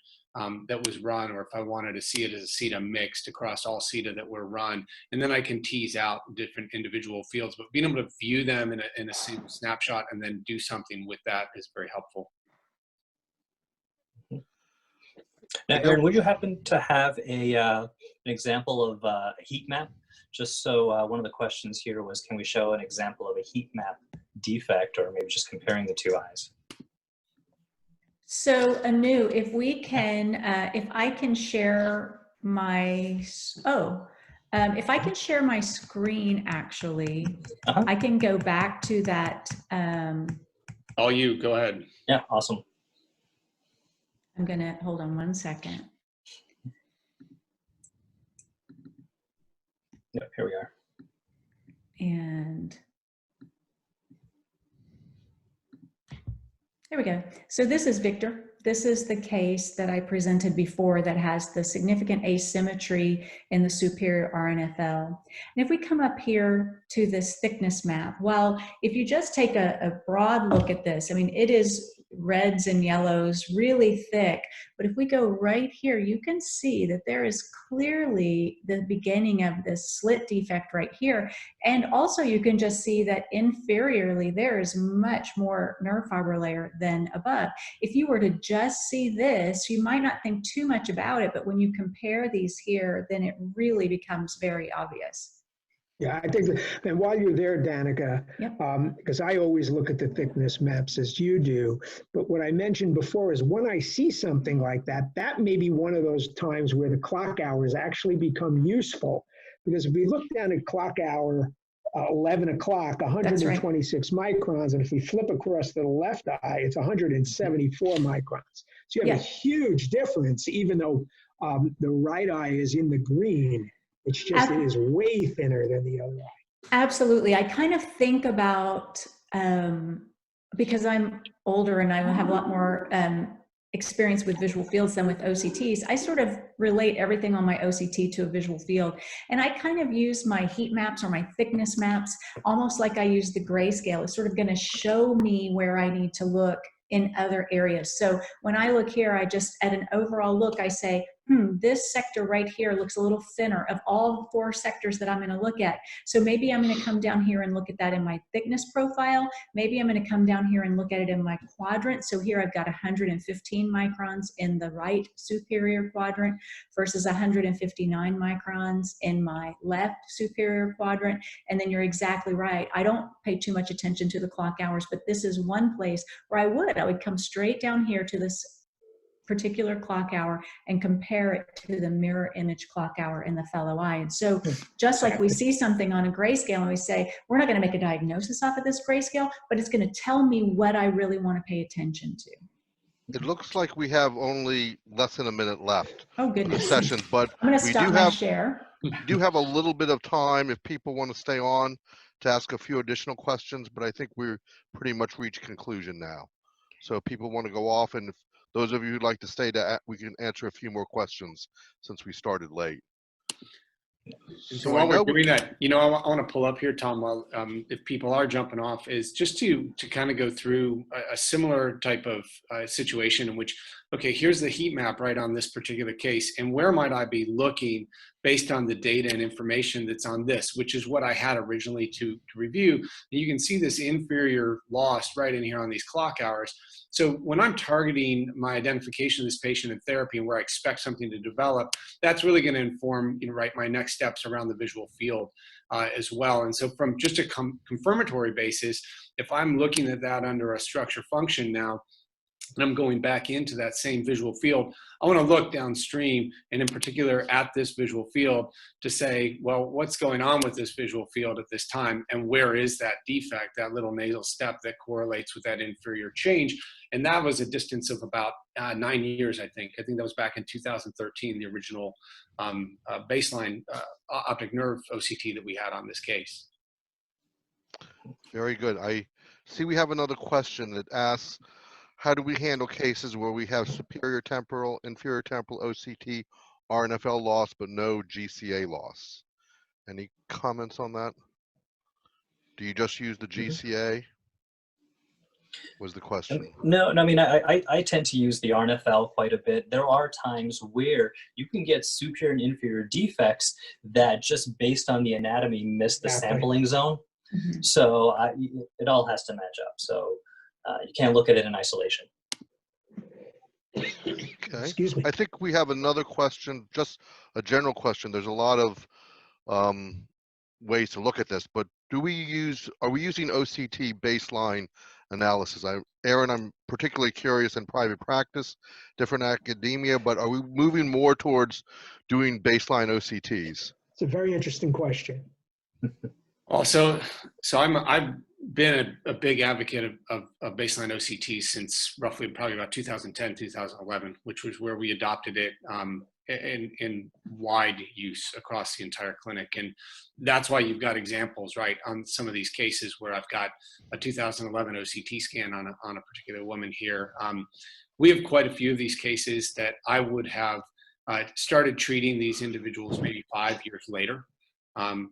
that was run, or if I wanted to see it as a CETA mixed across all CETA that were run, and then I can tease out different individual fields, but being able to view them in a single snapshot and then do something with that is very helpful. Now, Aaron, would you happen to have an example of a heat map? Just so one of the questions here was, can we show an example of a heat map defect, or maybe just comparing the two eyes? So Anu, if we can, if I can share my, if I can share my screen, actually, I can go back to that. All you, go ahead. Yeah, awesome. I'm gonna, hold on one second. Yep, here we are. And there we go. So this is Victor. This is the case that I presented before that has the significant asymmetry in the superior RNFL. And if we come up here to this thickness map, well, if you just take a broad look at this, I mean, it is reds and yellows, really thick. But if we go right here, you can see that there is clearly the beginning of this slit defect right here. And also you can just see that inferiorly, there is much more nerve fiber layer than above. If you were to just see this, you might not think too much about it, but when you compare these here, then it really becomes very obvious. Yeah, I think, and while you're there, Danica, Yep. because I always look at the thickness maps as you do, but what I mentioned before is when I see something like that, that may be one of those times where the clock hours actually become useful. Because if we look down at clock hour 11 o'clock, 126 microns, and if we flip across to the left eye, it's 174 microns. So you have a huge difference, even though the right eye is in the green. It's just, it is way thinner than the other eye. Absolutely. I kind of think about, because I'm older and I have a lot more experience with visual fields than with OCTs, I sort of relate everything on my OCT to a visual field. And I kind of use my heat maps or my thickness maps almost like I use the grayscale. It's sort of going to show me where I need to look in other areas. So when I look here, I just, at an overall look, I say, this sector right here looks a little thinner of all 4 sectors that I'm going to look at. So maybe I'm going to come down here and look at that in my thickness profile. Maybe I'm going to come down here and look at it in my quadrant. So here I've got 115 microns in the right superior quadrant versus 159 microns in my left superior quadrant. And then you're exactly right. I don't pay too much attention to the clock hours, but this is one place where I would come straight down here to this particular clock hour and compare it to the mirror image clock hour in the fellow eye. And so just like we see something on a grayscale and we say, we're not going to make a diagnosis off of this grayscale, but it's going to tell me what I really want to pay attention to. It looks like we have only less than a minute left Oh, of the goodness. session, but I'm going to we stop do my have share. a little bit of time if people want to stay on to ask a few additional questions, but I think we're pretty much reached conclusion now. So if people want to go off, and if those of you who'd like to stay, we can answer a few more questions since we started late. So while we're doing that, you know, I want to pull up here, Tom, while if people are jumping off, is just to kind of go through a similar type of situation in which, okay, here's the heat map right on this particular case, and where might I be looking based on the data and information that's on this, which is what I had originally to review. And you can see this inferior loss right in here on these clock hours. So when I'm targeting my identification of this patient in therapy and where I expect something to develop, that's really going to inform, right, my next steps around the visual field as well. And so from just a confirmatory basis, if I'm looking at that under a structure function now, and I'm going back into that same visual field, I want to look downstream, and in particular at this visual field, to say, well, what's going on with this visual field at this time, and where is that defect, that little nasal step that correlates with that inferior change? And that was a distance of about 9 years, I think. I think that was back in 2013, the original baseline optic nerve OCT that we had on this case. Very good. I see we have another question that asks, how do we handle cases where we have superior temporal, inferior temporal OCT, RNFL loss, but no GCA loss? Any comments on that? Do you just use the GCA? Was the question. No, I mean, I tend to use the RNFL quite a bit. There are times where you can get superior and inferior defects that just based on the anatomy miss the sampling zone. Mm-hmm. So it all has to match up. So you can't look at it in isolation. Okay. Excuse me. I think we have another question, just a general question. There's a lot of ways to look at this, but are we using OCT baseline analysis? Aaron, I'm particularly curious in private practice, different academia, but are we moving more towards doing baseline OCTs? It's a very interesting question. Also, I've been a big advocate of baseline OCT since roughly probably about 2010, 2011, which was where we adopted it in wide use across the entire clinic. And that's why you've got examples, right, on some of these cases where I've got a 2011 OCT scan on a particular woman here. We have quite a few of these cases that I would have started treating these individuals maybe 5 years later.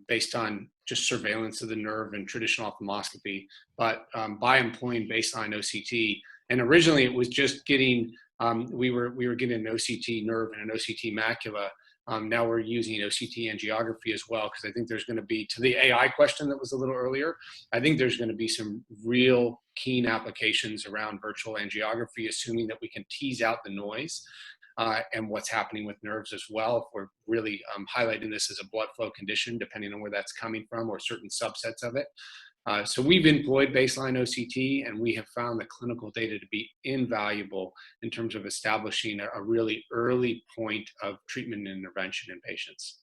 Based on just surveillance of the nerve and traditional ophthalmoscopy, but by employing baseline OCT. And originally it was just getting, we were getting an OCT nerve and an OCT macula. Now we're using OCT angiography as well, because I think there's going to be, to the AI question that was a little earlier, I think there's going to be some real keen applications around virtual angiography, assuming that we can tease out the noise. And what's happening with nerves as well, if we're really highlighting this as a blood flow condition, depending on where that's coming from or certain subsets of it. So we've employed baseline OCT, and we have found the clinical data to be invaluable in terms of establishing a really early point of treatment and intervention in patients.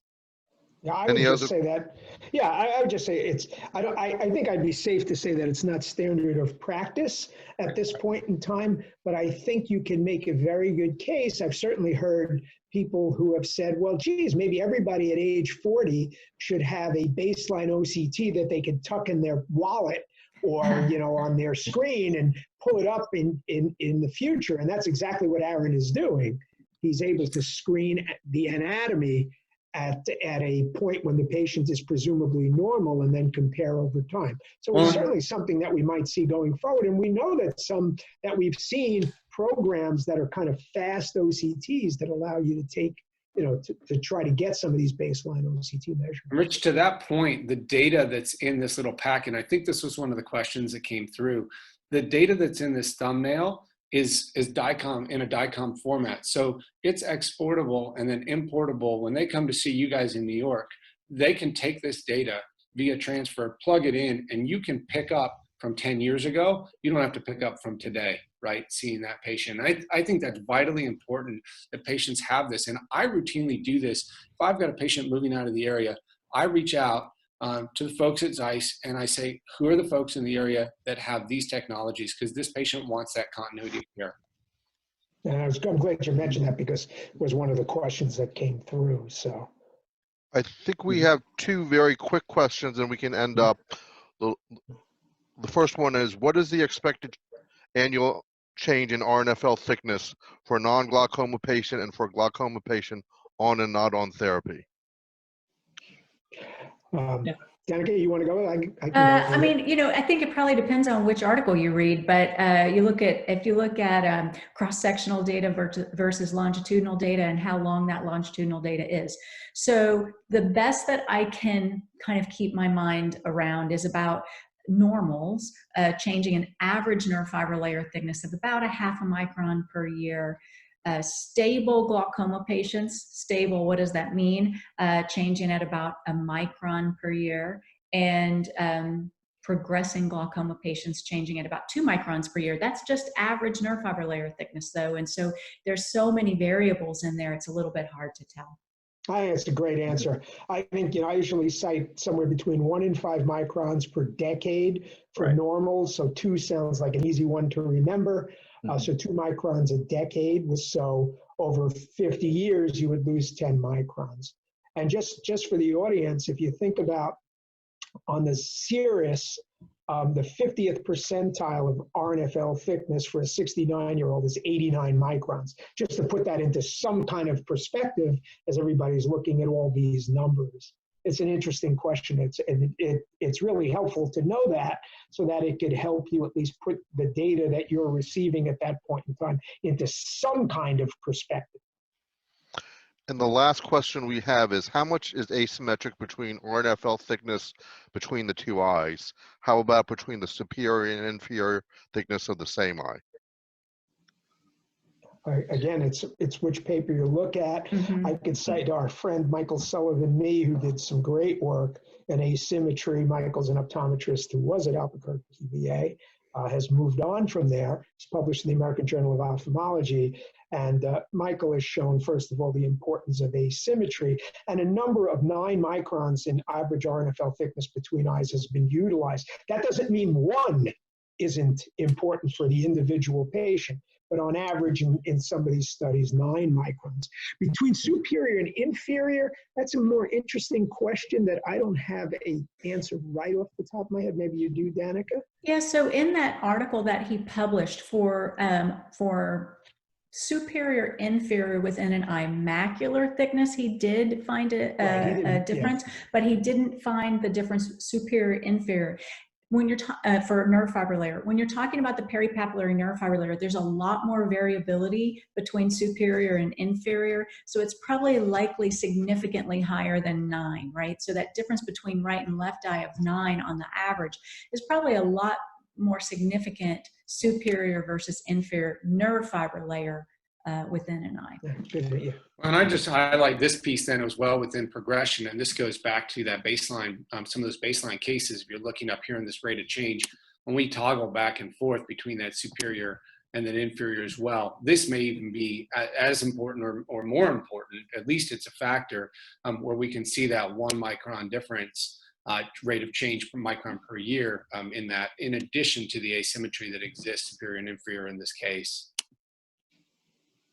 Yeah, I would just say that. Yeah, I would just say it's. I think I'd be safe to say that it's not standard of practice at this point in time. But I think you can make a very good case. I've certainly heard people who have said, "Well, geez, maybe everybody at age 40 should have a baseline OCT that they could tuck in their wallet or on their screen and pull it up in the future." And that's exactly what Aaron is doing. He's able to screen the anatomy at a point when the patient is presumably normal and then compare over time. So it's certainly something that we might see going forward. And we know that we've seen programs that are kind of fast OCTs that allow you to take, to try to get some of these baseline OCT measurements. Rich, to that point, the data that's in this little packet, I think this was one of the questions that came through, the data that's in this thumbnail is DICOM in a DICOM format. So it's exportable and then importable. When they come to see you guys in New York, they can take this data via transfer, plug it in, and you can pick up from 10 years ago. You don't have to pick up from today, right? Seeing that patient. I think that's vitally important that patients have this. And I routinely do this. If I've got a patient moving out of the area, I reach out to the folks at ZEISS, and I say, who are the folks in the area that have these technologies? Because this patient wants that continuity of care. And I'm glad you mentioned that, because it was one of the questions that came through. So I think we have two very quick questions, and we can end up. The first one is, what is the expected annual change in RNFL thickness for a non-glaucoma patient and for a glaucoma patient on and not on therapy? Danica, you want to go? I can go I with it. mean, I think it probably depends on which article you read, but if you look at cross-sectional data versus longitudinal data and how long that longitudinal data is. So the best that I can kind of keep my mind around is about normals, changing an average nerve fiber layer thickness of about 0.5 micron per year. Stable glaucoma patients, stable, what does that mean? Changing at about 1 micron per year. And progressing glaucoma patients changing at about 2 microns per year. That's just average nerve fiber layer thickness though. And so there's so many variables in there, it's a little bit hard to tell. I think it's a great answer. I think, I usually cite somewhere between 1 and 5 microns per decade for Right. normals. So 2 sounds like an easy one to remember. So 2 microns a decade was, so over 50 years, you would lose 10 microns. And just for the audience, if you think about on the ZEISS, the 50th percentile of RNFL thickness for a 69-year-old is 89 microns. Just to put that into some kind of perspective as everybody's looking at all these numbers. It's an interesting question. It's really helpful to know that so that it could help you at least put the data that you're receiving at that point in time into some kind of perspective. And the last question we have is, how much is asymmetric between RNFL thickness between the two eyes? How about between the superior and inferior thickness of the same eye? Again, it's which paper you look at. I could cite our friend Michael Sullivan Me, who did some great work in asymmetry. Michael's an optometrist who was at Albuquerque VA, has moved on from there. He's published in the American Journal of Ophthalmology. And Michael has shown, first of all, the importance of asymmetry, and a number of 9 microns in average RNFL thickness between eyes has been utilized. That doesn't mean one isn't important for the individual patient, but on average in some of these studies, 9 microns. Between superior and inferior, that's a more interesting question that I don't have an answer right off the top of my head. Maybe you do, Danica? Yeah, so in that article that he published for superior inferior within an eye macular thickness, he did find a difference, but he didn't find the difference superior inferior. When you're for nerve fiber layer, when you're talking about the peripapillary nerve fiber layer, there's a lot more variability between superior and inferior. So it's probably likely significantly higher than 9, right? So that difference between right and left eye of 9 on the average is probably a lot more significant superior versus inferior nerve fiber layer within an eye. Yeah. And I just highlight this piece then as well within progression, and this goes back to that baseline, some of those baseline cases. If you're looking up here in this rate of change, when we toggle back and forth between that superior and then inferior as well, this may even be as important or more important. At least it's a factor where we can see that 1 micron difference rate of change per micron per year in that, in addition to the asymmetry that exists superior and inferior in this case.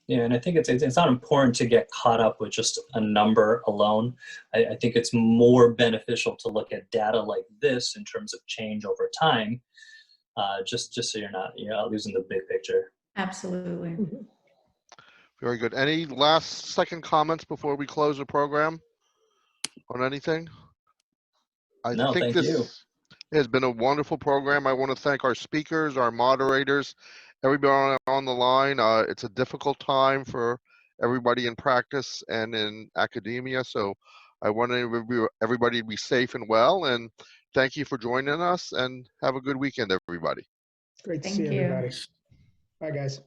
Yeah, and I think it's not important to get caught up with just a number alone. I think it's more beneficial to look at data like this in terms of change over time, just so you're not losing the big picture. Absolutely. Very good. Any last second comments before we close the program on anything? No, think thank this you. has been a wonderful program. I want to thank our speakers, our moderators, everybody on the line. It's a difficult time for everybody in practice and in academia, so I want everybody to be safe and well, and thank you for joining us, and have a good weekend, everybody. Great to Thank see you. everybody. Bye, guys.